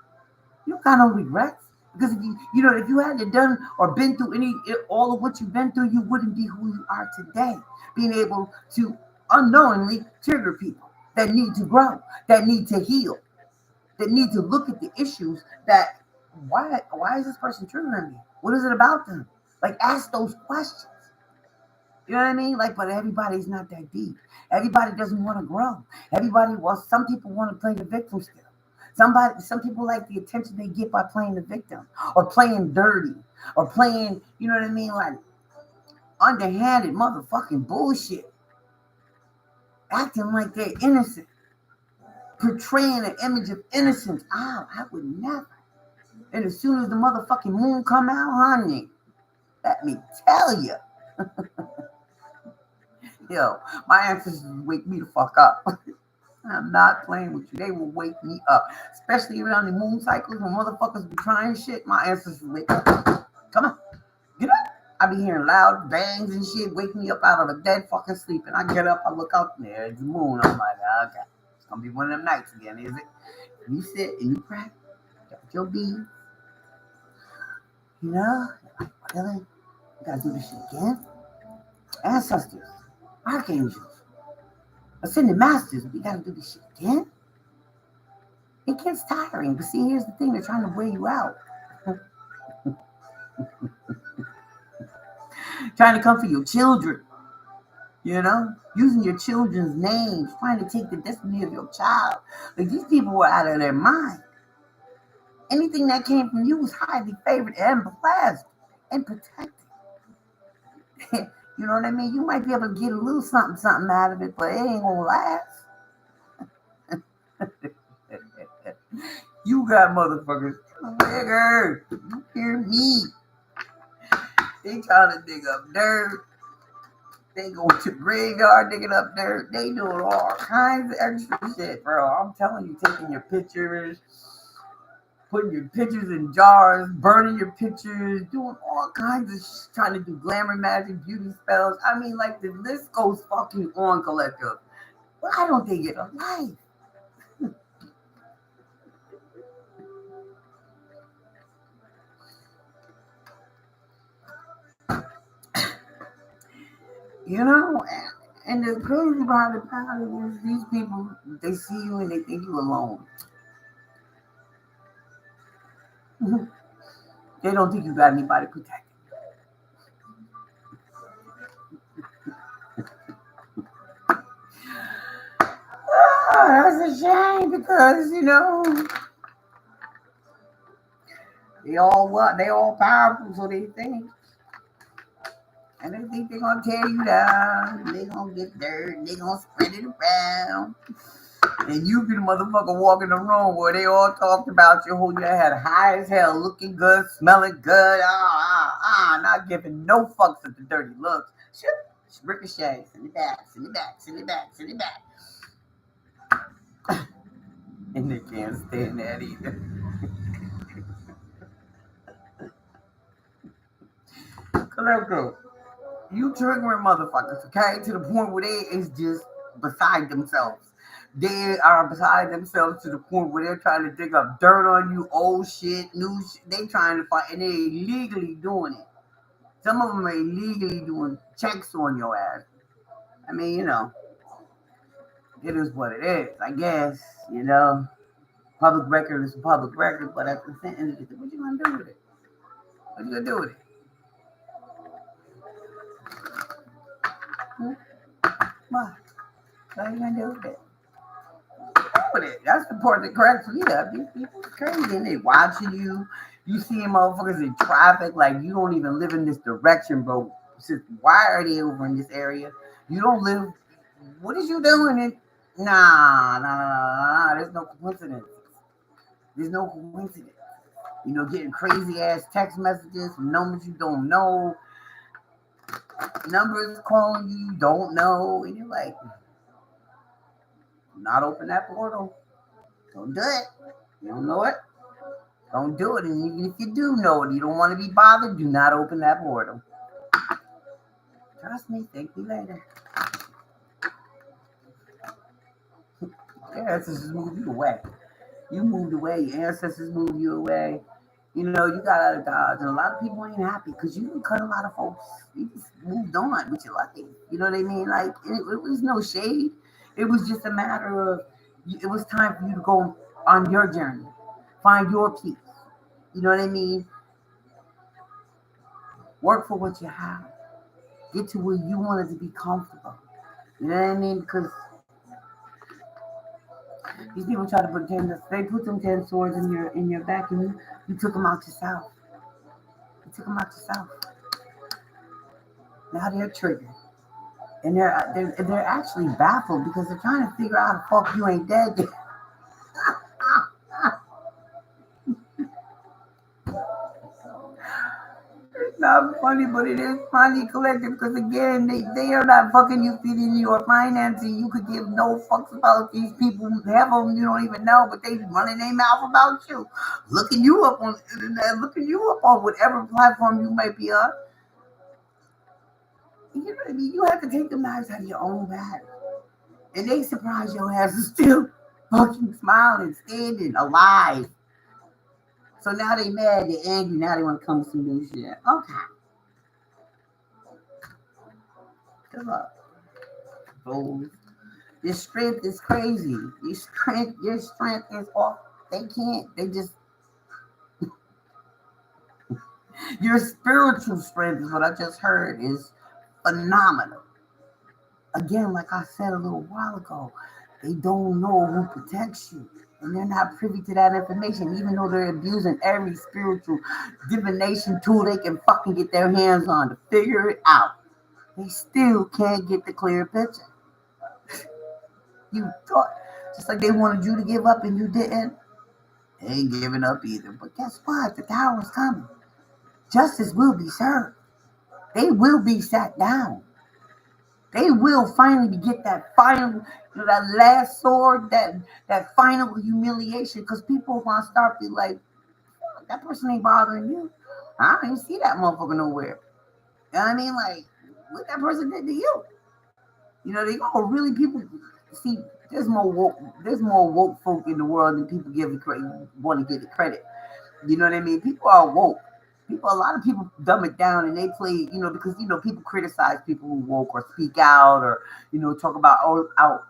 You don't got no regrets because if you hadn't done or been through all of what you've been through, you wouldn't be who you are today. Being able to unknowingly trigger people that need to grow, that need to heal, that need to look at the issues that why is this person triggering me? What is it about them? Like ask those questions. You know what I mean? Like, but everybody's not that deep. Everybody doesn't want to grow. Some people want to play the victim still. Some people like the attention they get by playing the victim or playing dirty or playing, you know what I mean? Like underhanded motherfucking bullshit. Acting like they're innocent. Portraying an image of innocence. Oh, I would never. And as soon as the motherfucking moon come out, honey, let me tell you. Yo, my ancestors wake me the fuck up. I'm not playing with you. They will wake me up. Especially around the moon cycles when motherfuckers be trying shit. My ancestors wake up. Come on. Get up. I be hearing loud bangs and shit. Wake me up out of a dead fucking sleep. And I get up. I look out there. It's the moon. I'm like, okay. It's going to be one of them nights again, is it? You sit and you crack. Got your beads. You know? Like, really? You got to do this shit again? Ancestors. Archangels. Ascended masters, we gotta do this shit again. It gets tiring, but see, here's the thing: they're trying to wear you out, trying to come for your children. You know, using your children's names, trying to take the destiny of your child. Like these people were out of their mind. Anything that came from you was highly favored and blessed and protected. You know what I mean? You might be able to get a little something out of it, but it ain't gonna last. You got motherfuckers. Nigger, you hear me? They trying to dig up dirt. They go to the graveyard digging up dirt. They doing all kinds of extra shit, bro. I'm telling you, taking your pictures, putting your pictures in jars, burning your pictures, doing all kinds of shit, trying to do glamour magic, beauty spells. I mean, like the list goes fucking on, collective. Why don't they get a life? You know, and the crazy part about it is these people, they see you and they think you alone. They don't think you got anybody protecting. Oh, that's a shame because, you know, they all powerful, so they think. And they think they're gonna tear you down, they gonna get dirt, they gonna spread it around. And you be the motherfucker walking the room where they all talked about you, who you had high as hell, looking good, smelling good, not giving no fucks at the dirty looks. Shit, ricochet, send it back. And they can't stand that either. Collector, you triggering motherfuckers, okay? To the point where they is just beside themselves. They are beside themselves to the point where they're trying to dig up dirt on you, old shit, new shit. They trying to find, and they're illegally doing it. Some of them are illegally doing checks on your ass. I mean, you know, it is what it is, I guess, you know. Public record is a public record, but at the end of the day, what you gonna do with it? What you gonna do with it? What? What are you gonna do with it? With it. That's the part that cracks me up. These people are crazy and they watching you. You see motherfuckers in traffic like you don't even live in this direction, bro. Why are they over in this area? You don't live. What is you doing? Nah. There's no coincidence. There's no coincidence. You know, getting crazy ass text messages from numbers you don't know, numbers calling you don't know, and you're like, Do not open that portal. Don't do it. You don't know it. Don't do it. And even if you do know it, you don't want to be bothered, do not open that portal. Trust me, thank me later. Your ancestors moved you away. You moved away. Your ancestors moved you away. You know, you got out of Dodge. And a lot of people ain't happy because you cut a lot of folks. You just moved on with your life. You know what I mean? Like, it was no shade. It was just a matter of, it was time for you to go on your journey. Find your peace. You know what I mean? Work for what you have. Get to where you wanted to be comfortable. You know what I mean? Because these people try to pretend that they put them 10 swords in your back, and you took them out yourself. You took them out yourself. Now they're triggered. And they're actually baffled because they're trying to figure out how the fuck you ain't dead yet. It's not funny, but it is funny collective because again, they are not fucking you feeding you or financing. You could give no fucks about these people. Half of them you don't even know, but they running their mouth about you, looking you up on the internet, looking you up on whatever platform you might be on. You know what I mean? You have to take the knives out of your own back. And they surprised your ass is still fucking smiling, standing, alive. So now they mad, they angry, now they want to come with some new shit. Okay. Good luck. Fools. Your strength is crazy. Your strength is off. They can't. They just your spiritual strength is what I just heard is phenomenal. Again, like I said a little while ago, they don't know who protects you. And they're not privy to that information, even though they're abusing every spiritual divination tool they can fucking get their hands on to figure it out. They still can't get the clear picture. You thought, just like they wanted you to give up and you didn't, they ain't giving up either. But guess what? The tower is coming. Justice will be served. They will be sat down. They will finally get that final, that last sword, that final humiliation. Because people want to start be like, that person ain't bothering you. I don't even see that motherfucker nowhere. You know what I mean? Like, what that person did to you. You know, they go really people see. There's more woke folk in the world than people want to give the credit. You know what I mean? People are woke. A lot of people dumb it down and they play, because people criticize people who woke or speak out or talk about out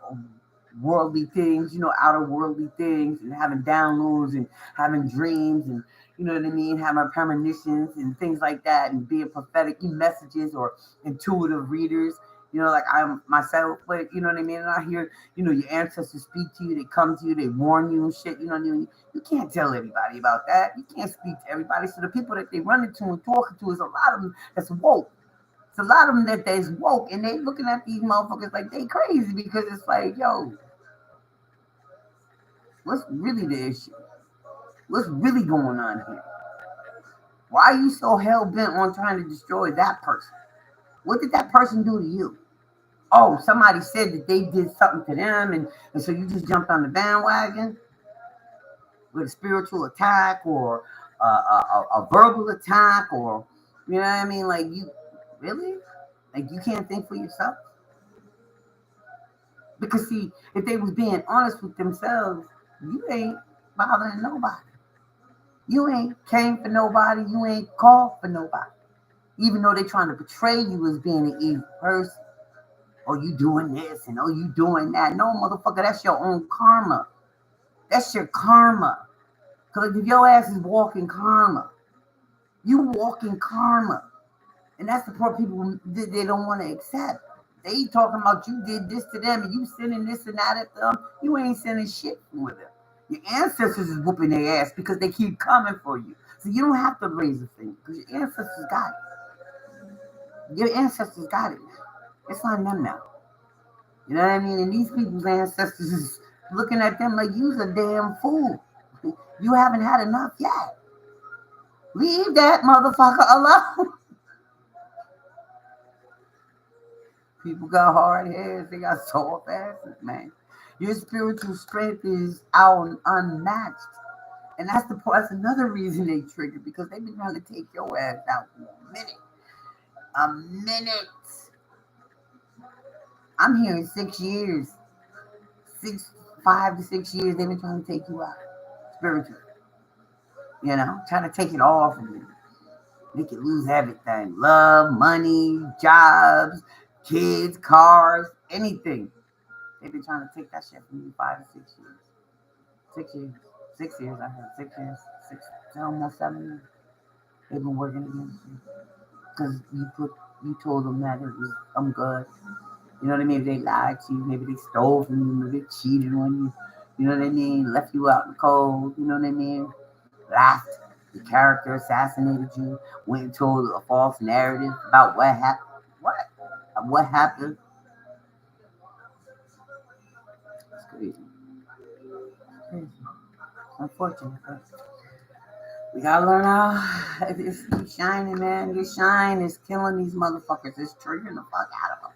worldly things, outer worldly things, and having downloads and having dreams and what I mean, having premonitions and things like that, and being prophetic messages or intuitive readers. Like I'm myself, but you know what I mean? And I hear, your ancestors speak to you, they come to you, they warn you and shit, you know what I mean? You can't tell everybody about that. You can't speak to everybody. So the people that they run into and talking to is a lot of them that's woke. It's a lot of them that's woke, and they looking at these motherfuckers like they crazy because it's like, yo, what's really the issue? What's really going on here? Why are you so hell bent on trying to destroy that person? What did that person do to you? Oh, somebody said that they did something to them, and so you just jumped on the bandwagon with a spiritual attack or a verbal attack, or you know what I mean? Like, you really, like, you can't think for yourself? Because see, if they was being honest with themselves, you ain't bothering nobody. You ain't came for nobody. You ain't called for nobody. Even though they're trying to portray you as being an evil person. Oh, you doing this and oh, you doing that. No, motherfucker, that's your own karma. That's your karma. Because if your ass is walking karma, you walking karma. And that's the part people they don't want to accept. They talking about you did this to them and you sending this and that at them. You ain't sending shit for them. Your ancestors is whooping their ass because they keep coming for you. So you don't have to raise a finger because your ancestors got it. Your ancestors got it now. It's on them now. You know what I mean? And these people's ancestors is looking at them like you's a damn fool. You haven't had enough yet. Leave that motherfucker alone. People got hard heads. They got soft asses, man. Your spiritual strength is unmatched. And that's another reason they trigger, because they've been trying to take your ass out for a minute. A minute. I'm here in 6 years. 5 to 6 years, they've been trying to take you out. Spiritually. Trying to take it all from you. Make you lose everything. Love, money, jobs, kids, cars, anything. They've been trying to take that shit from you 5 to 6 years. 6 years. 6 years, I heard. 6 years. Almost 7 years. They've been working against you. Because you told them that I'm good. You know what I mean? They lied to you. Maybe they stole from you. Maybe they cheated on you. You know what I mean? Left you out in the cold. You know what I mean? Laughed. The character assassinated you. Went and told a false narrative about what happened. What happened? It's crazy. It's crazy. It's unfortunate. But we gotta learn how. It's shining, man. Your shine is killing these motherfuckers. It's triggering the fuck out of them.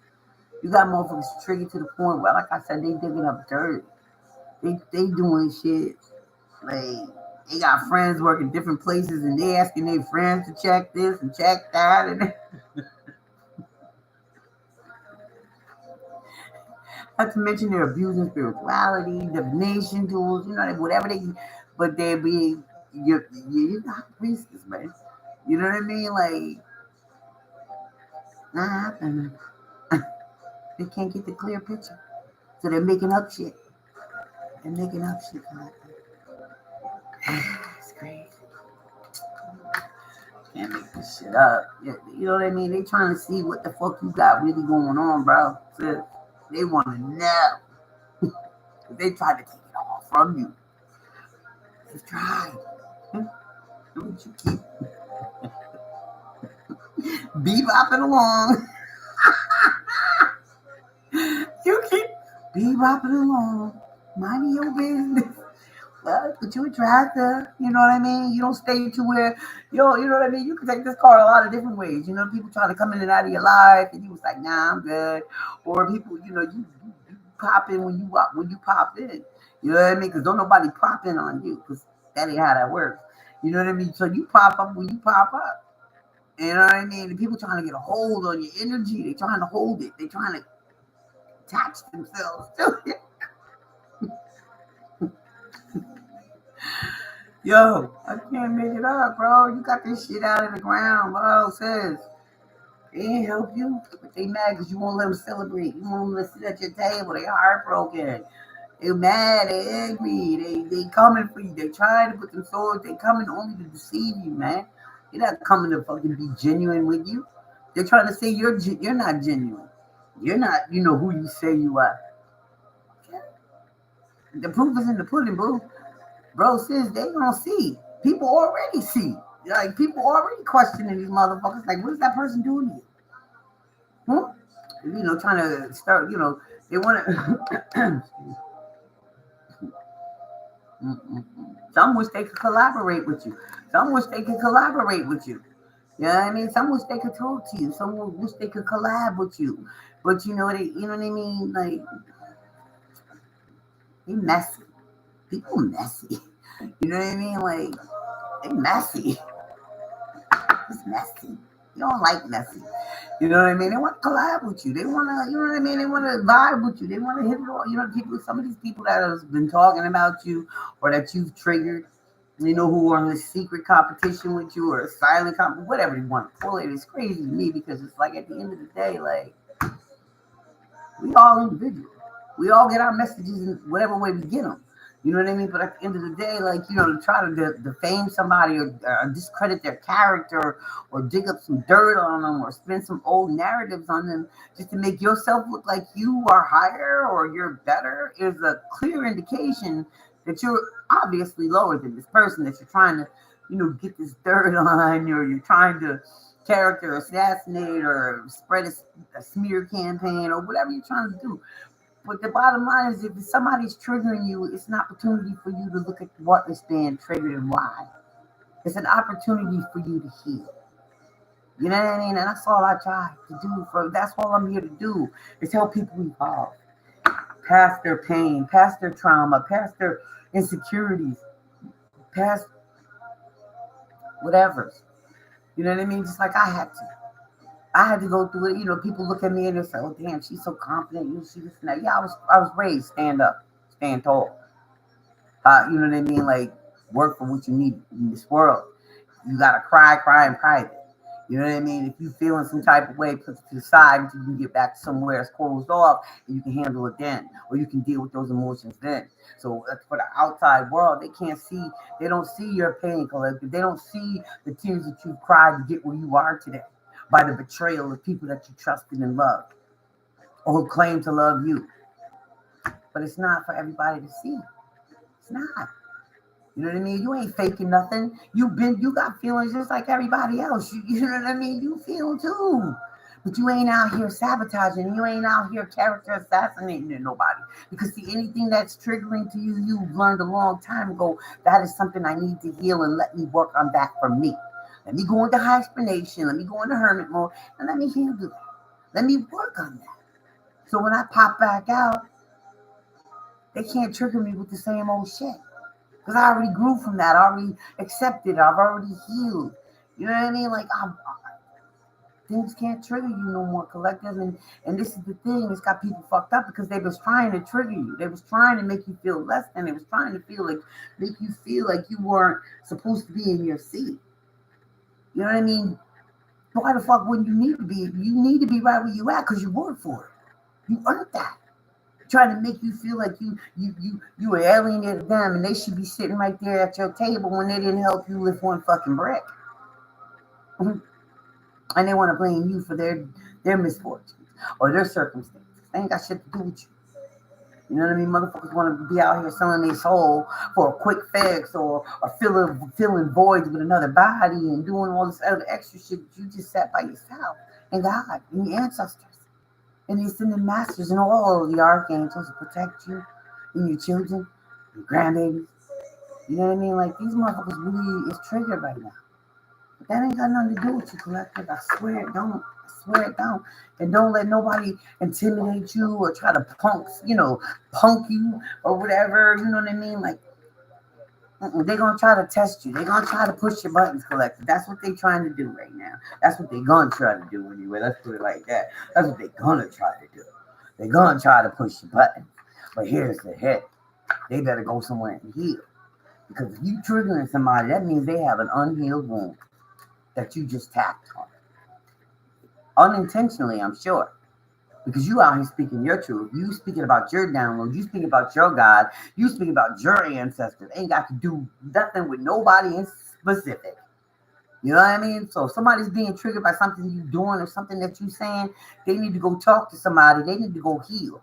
You got motherfuckers triggered to the point where, like I said, they digging up dirt. They doing shit. Like, they got friends working different places, and they asking their friends to check this and check that, and not to mention they're abusing spirituality, divination tools, whatever they. But they be you're not priestess, man. You know what I mean? Like, not happening. They can't get the clear picture, so they're making up shit. They're making up shit. It's crazy. Can't make this shit up. You know what I mean? They trying to see what the fuck you got really going on, bro. So they want to know. They try to take it all from you. They've tried. Don't you keep bebopping along. You keep bebopping along. Minding your business. Well, but you attractive, you know what I mean? You don't stay to where, you know what I mean? You can take this card a lot of different ways. People trying to come in and out of your life, and you was like, nah, I'm good. Or people, you pop in when you pop in. You know what I mean? Because don't nobody pop in on you, because that ain't how that works. You know what I mean? So you pop up when you pop up. You know what I mean? The people trying to get a hold on your energy. They trying to hold it. They trying to attach themselves to it. Yo, I can't make it up, bro. You got this shit out of the ground, bro. Sis, they ain't help you, but they mad because you won't let them celebrate. You won't let them sit at your table. They heartbroken. They mad. They angry. They coming for you. They trying to put them swords. They coming only to deceive you, man. They're not coming to fucking be genuine with you. They're trying to say you're not genuine. You're not, who you say you are. The proof is in the pudding, boo. Bro, sis, they don't see. People already see. Like, people already questioning these motherfuckers. Like, what is that person doing to you? Trying to start, they want to. Some wish they could collaborate with you. Some wish they could collaborate with you. You know what I mean? Some wish they could talk to you. Some wish they could collab with you. But you know what I mean? Like, they messy. People messy. You know what I mean? Like, they messy. It's messy. You don't like messy. You know what I mean? They want to collab with you. They want to, you know what I mean? They want to vibe with you. They want to hit it all. Some of these people that have been talking about you or that you've triggered, who are in a secret competition with you or a silent competition, whatever you want to call it. It's crazy to me because it's like at the end of the day, like, we all individuals. We all get our messages in whatever way we get them. You know what I mean? But at the end of the day, like, to try to defame somebody or discredit their character or dig up some dirt on them or spin some old narratives on them just to make yourself look like you are higher or you're better is a clear indication that you're obviously lower than this person that you're trying to, get this dirt on, or you're trying to character assassinate or spread a smear campaign or whatever you're trying to do. But the bottom line is, if somebody's triggering you, it's an opportunity for you to look at what is being triggered and why. It's an opportunity for you to heal. You know what I mean? And that's all I try to do. That's all I'm here to do, is help people evolve. past their pain, past their trauma, past their insecurities, past whatever. You know what I mean? Just like I had to. I had to go through it. You know, people look at me and they say, "Oh, damn, she's so confident. You know, she this and that." Yeah, I was raised stand up, stand tall. You know what I mean? Like work for what you need in this world. You gotta cry in private. You know what I mean? If you feeling some type of way, put it to the side until you can get back somewhere it's closed off and you can handle it then, or you can deal with those emotions then. So for the outside world, they can't see, they don't see your pain, collective. They don't see the tears that you've cried to get where you are today by the betrayal of people that you trusted and loved or who claim to love you. But it's not for everybody to see. It's not. You know what I mean? You ain't faking nothing. You got feelings just like everybody else. You know what I mean? You feel too. But you ain't out here sabotaging. You ain't out here character assassinating nobody. Because see, anything that's triggering to you, you've learned a long time ago, that is something I need to heal and let me work on that for me. Let me go into hibernation. Let me go into hermit mode and let me handle that. Let me work on that. So when I pop back out, they can't trigger me with the same old shit. Because I already grew from that. I already accepted. I've already healed. You know what I mean? Like, things can't trigger you no more, collective. And this is the thing. It's got people fucked up because they was trying to trigger you. They was trying to make you feel less than. They was trying to make you feel like you weren't supposed to be in your seat. You know what I mean? Why the fuck wouldn't you need to be? You need to be right where you at because you worked for it. You earned that. Trying to make you feel like you were alienated them and they should be sitting right there at your table when they didn't help you lift one fucking brick. And they want to blame you for their misfortunes or their circumstances. They ain't got shit to do with you. You know what I mean? Motherfuckers want to be out here selling their soul for a quick fix or filling voids with another body and doing all this other extra shit that you just sat by yourself and God and your ancestors. And he's sending masters and all of the archangels to protect you and your children, your grandbabies. You know what I mean? Like, these motherfuckers really is triggered right now. But that ain't got nothing to do with you, collective. I swear it don't. I swear it don't. And don't let nobody intimidate you or try to punk you or whatever. You know what I mean? Like, they're going to try to test you. They're going to try to push your buttons, collective. That's what they're trying to do right now. That's what they're going to try to do anyway. Let's put it like that. That's what they're going to try to do. They're going to try to push your buttons. But here's the hit. They better go somewhere and heal. Because if you triggering somebody, that means they have an unhealed wound that you just tapped on. Unintentionally, I'm sure. Because you out here speaking your truth. You speaking about your download. You speaking about your God. You speaking about your ancestors. Ain't got to do nothing with nobody in specific. You know what I mean? So if somebody's being triggered by something you doing or something that you saying, they need to go talk to somebody. They need to go heal.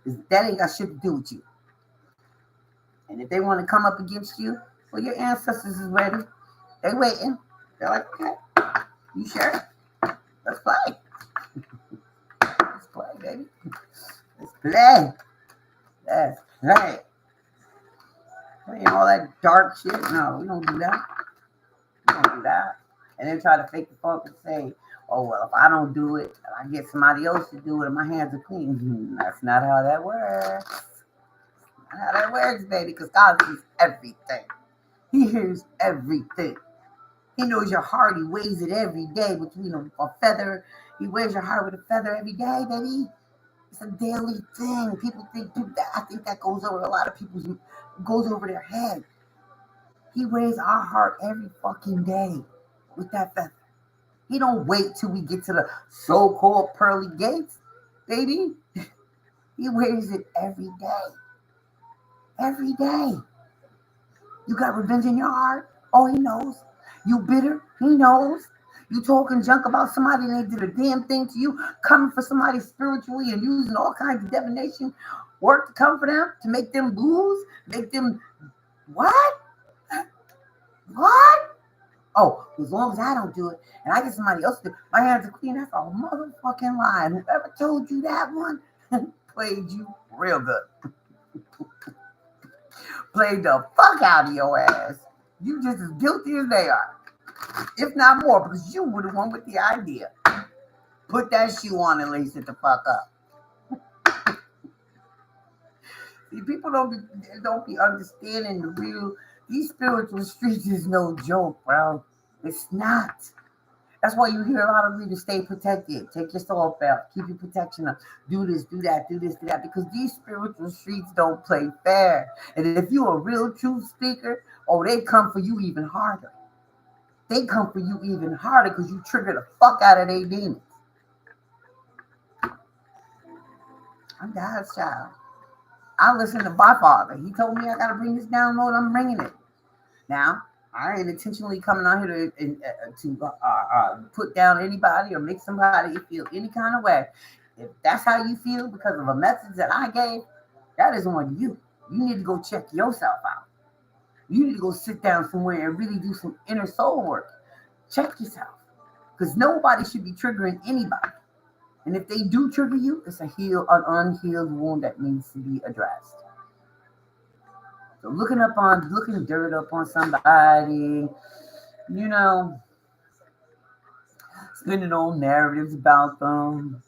That ain't got shit to do with you. And if they want to come up against you, well, your ancestors is ready. They waiting. They're like, okay, you sure? Let's play. Let's play, baby. Let's play. Let's play. Playing all that dark shit. No, we don't do that. We don't do that. And then try to fake the funk and say, oh, well, if I don't do it, I get somebody else to do it and my hands are clean. That's not how that works. Not how that works, baby, because God sees everything. He hears everything. He knows your heart. He weighs it every day between a feather. He weighs your heart with a feather every day, baby. It's a daily thing. People think that. I think that goes over a lot of people's, goes over their head. He weighs our heart every fucking day with that feather. He don't wait till we get to the so-called pearly gates, baby. He weighs it every day. Every day. You got revenge in your heart? Oh, he knows. You bitter? He knows. You talking junk about somebody and they did a damn thing to you, coming for somebody spiritually and using all kinds of divination work to come for them, to make them lose, make them, what? What? Oh, as long as I don't do it and I get somebody else to do it, my hands are clean, that's a motherfucking lie. And whoever told you that one played you real good. Played the fuck out of your ass. You just as guilty as they are. If not more, because you were the one with the idea. Put that shoe on and lace it the fuck up. See, people don't be understanding the real. These spiritual streets is no joke, bro. It's not. That's why you hear a lot of readers stay protected. Take your soul back. Keep your protection up. Do this, do that, do this, do that. Because these spiritual streets don't play fair. And if you're a real truth speaker, oh, they come for you even harder. They come for you even harder because you trigger the fuck out of their demons. I'm God's child. I listen to my father. He told me I got to bring this download. I'm bringing it. Now, I ain't intentionally coming out here to put down anybody or make somebody feel any kind of way. If that's how you feel because of a message that I gave, that is on you. You need to go check yourself out. You need to go sit down somewhere and really do some inner soul work. Check yourself. Because nobody should be triggering anybody. And if they do trigger you, it's an unhealed wound that needs to be addressed. So looking dirt up on somebody, spinning on narratives about them.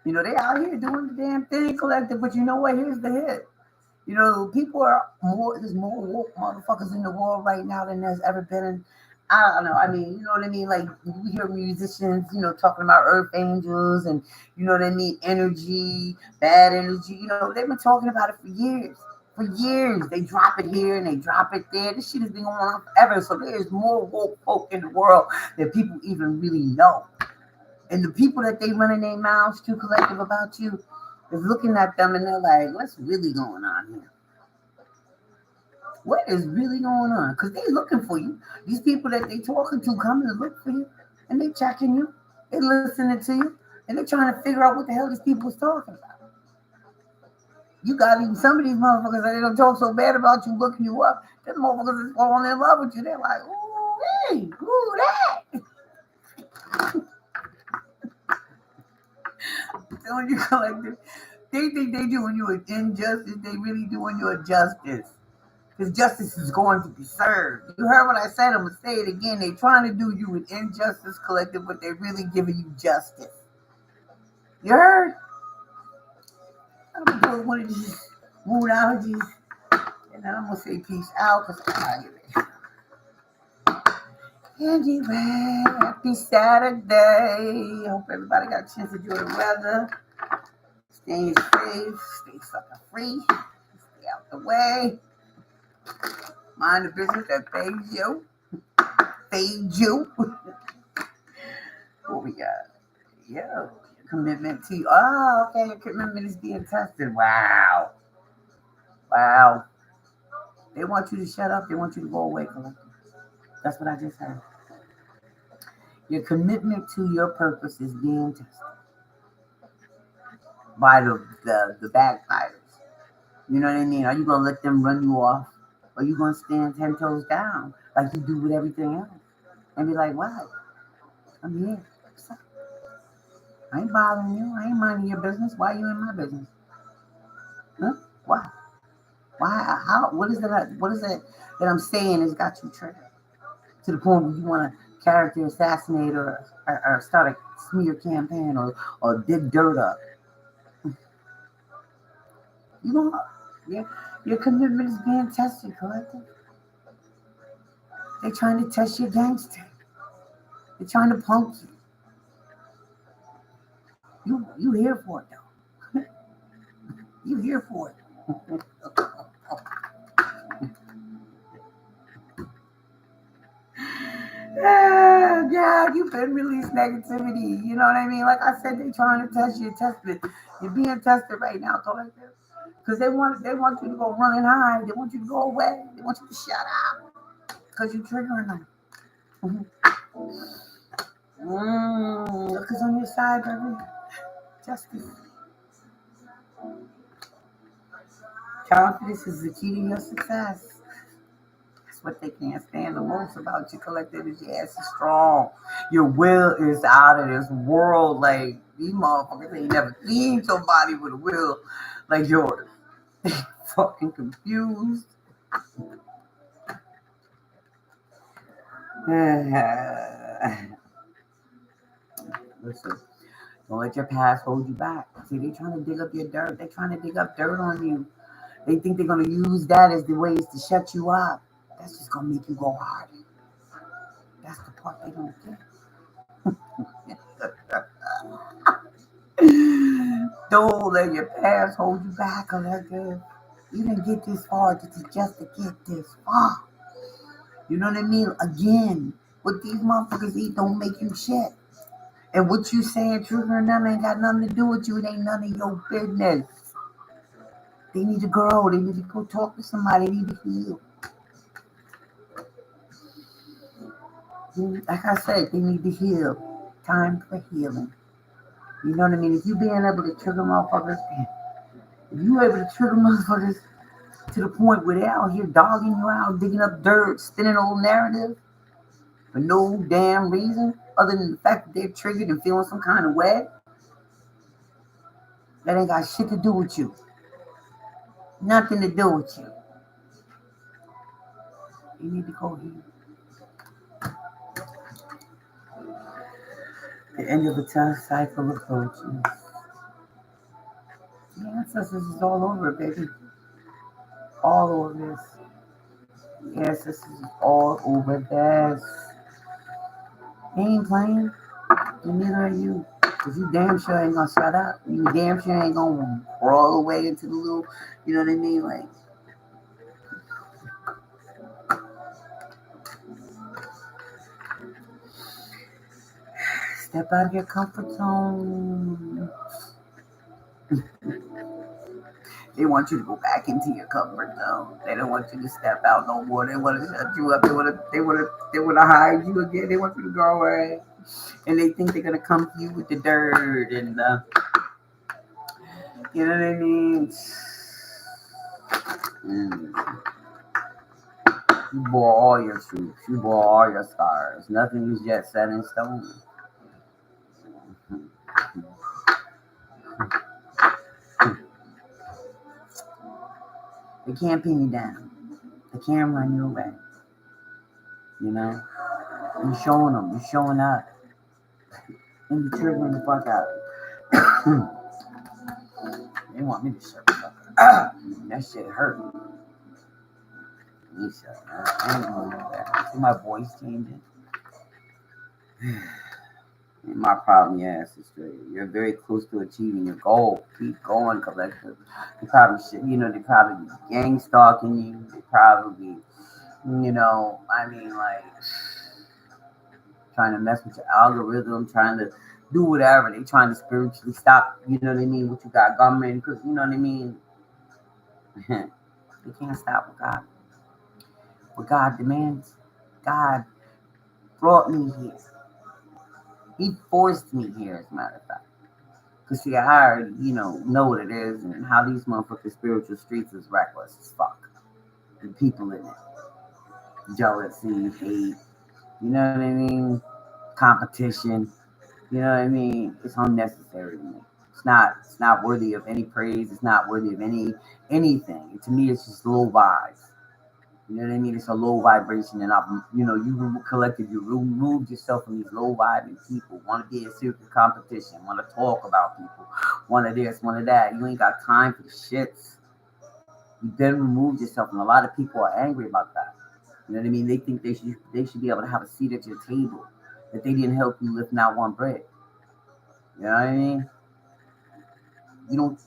They out here doing the damn thing collective, but you know what? Here's the hit. There's more woke motherfuckers in the world right now than there's ever been. And I don't know. I mean, you know what I mean? Like, we hear musicians, talking about earth angels and, you know what I mean? Energy, bad energy. They've been talking about it for years. For years. They drop it here and they drop it there. This shit has been going on forever. So there's more woke folk in the world than people even really know. And the people that they running their mouths to collective about you is looking at them and they're like, what's really going on here? What is really going on? Because they looking for you. These people that they talking to coming to look for you. And they checking you. They listening to you. And they're trying to figure out what the hell these people is talking about. You got even some of these motherfuckers that they don't talk so bad about you looking you up. Them motherfuckers is falling in love with you. They're like, ooh, hey, ooh, that. When you collective, they think they doing you an injustice. They really doing you a justice. Because justice is going to be served. You heard what I said. I'm going to say it again. They're trying to do you an injustice collective, but they're really giving you justice. You heard? I'm going to pull one of these mood allergies. And then I'm going to say peace out because I'm out of here. Anyway, happy Saturday. Hope everybody got a chance to enjoy the weather. Stay safe. Stay sucker free. Stay out the way. Mind the business that pays you. Fade you. What we got? Yo, commitment to you. Oh, okay. Your commitment is being tested. Wow. They want you to shut up. They want you to go away, collective. That's what I just heard. Your commitment to your purpose is being tested by the backbiters. You know what I mean? Are you gonna let them run you off? Or are you gonna stand 10 toes down like you do with everything else? And be like, what? I'm here. I ain't bothering you. I ain't minding your business. Why are you in my business? Huh? Why? Why? How? What is it that I'm saying has got you triggered to the point where you want to character assassinate or start a smear campaign or dig dirt up? You know, your commitment is being tested, collective. They're trying to test your gangster. They're trying to punk you. You here for it though. You here for it. Yeah, you've been released negativity. You know what I mean? Like I said, they're trying to test you. You're being tested right now, collective. Because they want you to go running high. They want you to go away. They want you to shut up. Because you're triggering them. Look who's on your side, baby. Justice. Confidence is the key to your success. That's what they can't stand the most about your collective is your ass is strong. Your will is out of this world. Like, these motherfuckers ain't never seen somebody with a will like yours. They fucking confused. Listen, Don't let your past hold you back. See, they're trying to dig up your dirt. They're trying to dig up dirt on you. They think they're going to use that as the ways to shut you up. That's just going to make you go harder. That's the part they don't get. Don't let your past hold you back, Collective. You didn't get this far just to get this far. You know what I mean? Again, what these motherfuckers eat don't make you shit. And what you saying, triggering them, ain't got nothing to do with you. It ain't none of your business. They need to grow. They need to go talk to somebody. They need to heal. Like I said, they need to heal. Time for healing. You know what I mean? If you being able to trigger motherfuckers, if you able to trigger motherfuckers to the point where they're out here dogging you out, digging up dirt, spinning old narrative for no damn reason other than the fact that they're triggered and feeling some kind of way, that ain't got shit to do with you. Nothing to do with you. You need to go here. The end of the tough cycle approaches. The ancestors is all over it, baby. All over this. The ancestors is all over this. They ain't playing. And neither are you. Because you damn sure ain't gonna shut up. You damn sure ain't gonna crawl away into the little, you know what I mean? Like, step out of your comfort zone. They want you to go back into your comfort zone. They don't want you to step out no more. They want to shut you up. They want to hide you again. They want you to go away. And they think they're gonna come to you with the dirt and you know what I mean? You bore all your truths. You bore all your scars. Nothing is yet set in stone. They can't pin you down. They can't run you away. You know? You're showing them. You're showing up. And you're triggering the fuck out. They want me to shut the fuck up. That shit hurt. Me shut up. I ain't gonna do that. See my voice changing? My problem, yes, is straight. You're very close to achieving your goal. Keep going, Collective. They probably should, they probably be gang stalking you. They probably, trying to mess with your algorithm, trying to do whatever. They trying to spiritually stop, what you got going, because, you know what I mean? They can't stop what God. What God demands. God brought me here. He forced me here, as a matter of fact. Because, see, I already, know what it is and how these motherfucking spiritual streets is reckless as fuck. The people in it. Jealousy, hate, you know what I mean? Competition, you know what I mean? It's unnecessary to me. It's not worthy of any praise. It's not worthy of anything. To me, it's just low vibes. You know what I mean? It's a low vibration, and you collective, you remove yourself from these low vibing people. Want to be in serious competition? Want to talk about people? Want to this? Want to that? You ain't got time for the shits. You then remove yourself, and a lot of people are angry about that. You know what I mean? They think they should be able to have a seat at your table, that they didn't help you lift not one brick. You know what I mean?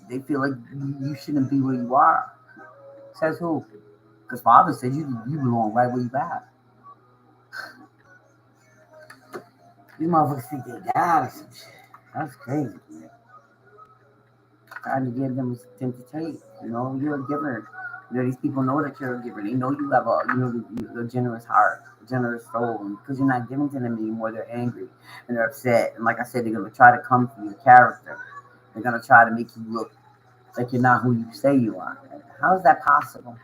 They feel like you shouldn't be where you are. Says who? Because Father said you belong right where you at. These motherfuckers think they got or some shit. That's crazy, man. Trying to give them something to take. You're a giver. These people know that you're a giver. They know you have a generous heart, a generous soul. And because you're not giving to them anymore, they're angry and they're upset. And like I said, they're going to try to come for your character. They're going to try to make you look like you're not who you say you are. How is that possible?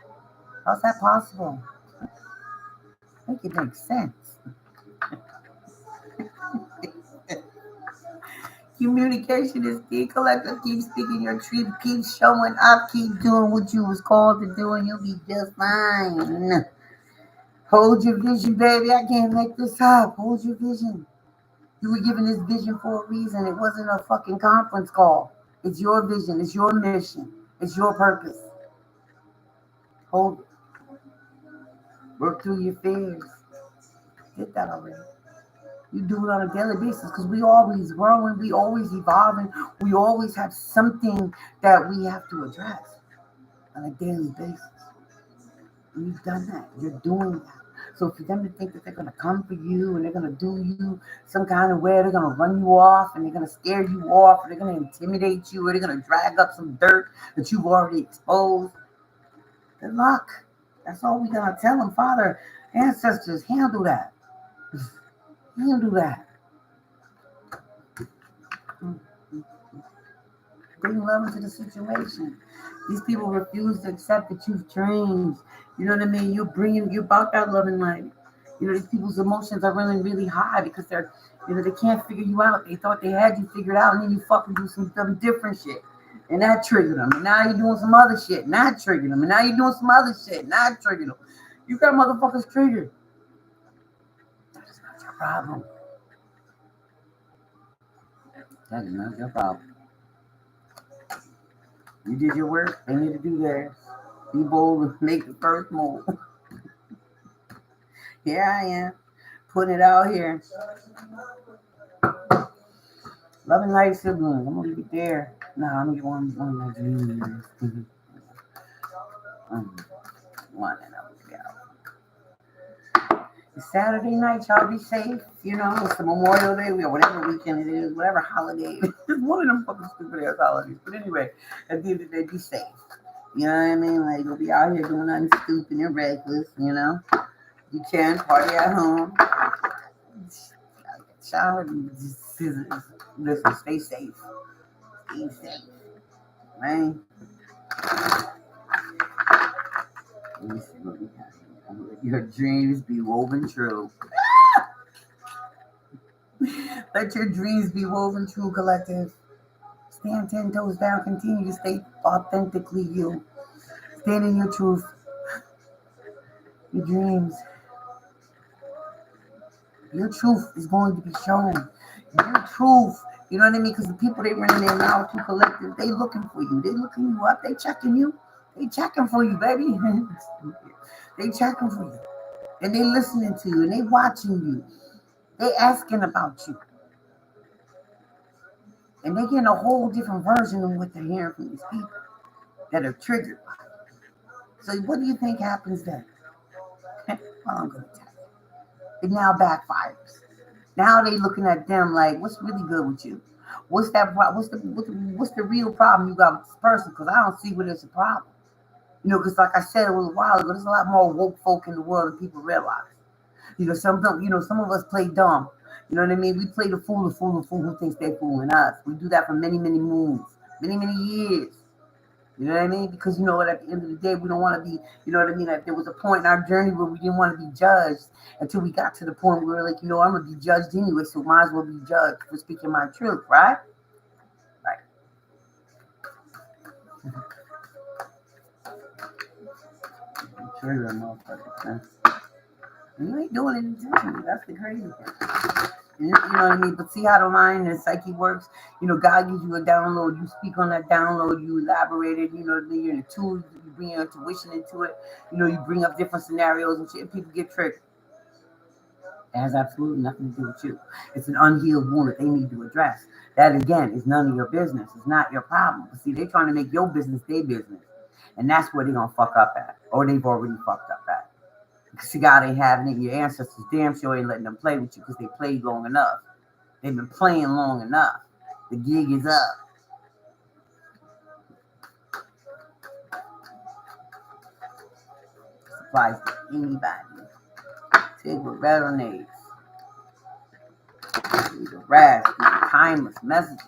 How's that possible? Make it make sense. Communication is key. Collective, keep speaking your truth. Keep showing up. Keep doing what you was called to do, and you'll be just fine. Hold your vision, baby. I can't make this up. Hold your vision. You were given this vision for a reason. It wasn't a fucking conference call. It's your vision. It's your mission. It's your purpose. Hold it. Work through your fears. Get that already. You do it on a daily basis because we always growing, we always evolving, we always have something that we have to address on a daily basis. And you've done that. You're doing that. So for them to think that they're going to come for you and they're going to do you some kind of way, they're going to run you off and they're going to scare you off, or they're going to intimidate you, or they're going to drag up some dirt that you've already exposed, good luck. That's all we're going to tell them. Father, ancestors, handle that. Handle that. Bring love into the situation. These people refuse to accept that you've changed. You know what I mean? You're about that loving light. You know, these people's emotions are running really high because they're, you know, they can't figure you out. They thought they had you figured out, and then you fucking do some different shit. And that triggered them. And now you're doing some other shit, and that triggered them. And now you're doing some other shit, and that triggered them. You got motherfuckers triggered. That is not your problem. That is not your problem. You did your work, they need to do theirs. Be bold and make the first move. Here I am, putting it out here. Loving light siblings. I'm gonna leave it there. Nah, I'm gonna get one of my dreams. One and I'll be out. It's Saturday night, y'all be safe. You know, it's the Memorial Day or whatever weekend it is, whatever holiday. It's one of them fucking stupid ass holidays. But anyway, at the end of the day, be safe. You know what I mean? Like, you'll be out here doing nothing stupid and reckless, you know? You can party at home. Shower, listen, stay safe. Stay safe. Right? Let me see what we have. Your dreams be woven true. Let your dreams be woven true, collective. Stand 10 toes down. Continue to stay authentically you. Stand in your truth. Your dreams. Your truth is going to be shown. Your truth. You know what I mean? Because the people they running their mouth to collective, they looking for you. They looking you up. They checking you. They checking for you, baby. They checking for you. And they listening to you. And they watching you. They asking about you. And they getting a whole different version of what they're hearing from these people that are triggered. So what do you think happens then? Well, I'm going to tell you. It now backfires. Now they looking at them like, what's really good with you? What's the real problem you got with this person? Because I don't see where there's a problem. You know, because like I said a little while ago, there's a lot more woke folk in the world than people realize. You know, some of us play dumb. You know what I mean? We play the fool who thinks they're fooling us. We do that for many, many moons, many, many years. You know what I mean? Because you know what, at the end of the day, we don't want to be, you know what I mean? Like, there was a point in our journey where we didn't want to be judged until we got to the point where we were like, you know, I'm going to be judged anyway, so might as well be judged for speaking my truth, right? Right. Trigger a motherfucker, man. You ain't doing it intentionally. That's the crazy thing. You know what I mean? But see how the mind and psyche works? You know, God gives you a download. You speak on that download. You elaborate it. You know, you're in the tools. You bring your intuition into it. You know, you bring up different scenarios and shit. And people get triggered. It has absolutely nothing to do with you. It's an unhealed wound that they need to address. That, again, is none of your business. It's not your problem. But see, they're trying to make your business their business. And that's where they're going to fuck up at. Or they've already fucked up at. Because you got ain't having it. Your ancestors damn sure ain't letting them play with you because they played long enough. They've been playing long enough. The gig is up. Applies to anybody. Take what resonates. The rest, timeless messages.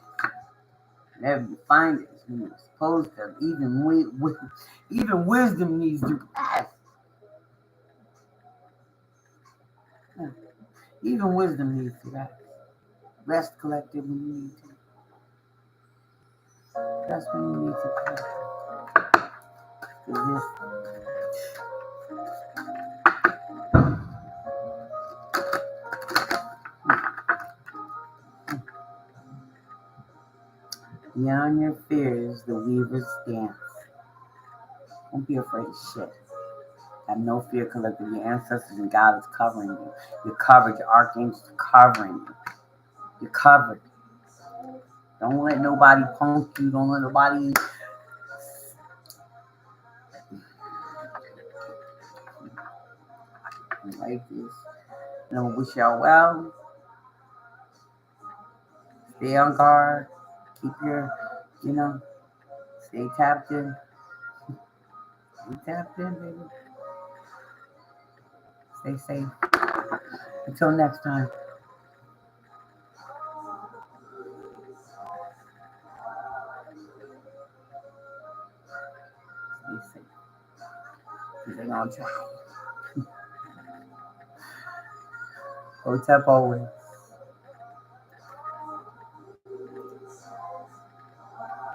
Whenever you find it, you're supposed to. Even wisdom needs to pass. Even wisdom needs to rest. Rest collectively, you need to. That's when you need to rest. Beyond your fears, the weavers dance. Don't be afraid of shit. Have no fear, collective. Your ancestors and God is covering you. You're covered. Your archangels are covering you. You're covered. Don't let nobody punk you. Don't let nobody like this. And I wish y'all well. Stay on guard. Keep your, stay tapped in. Stay tapped in, baby. Stay safe. Until next time. Stay safe. They're gonna try. Hotep always.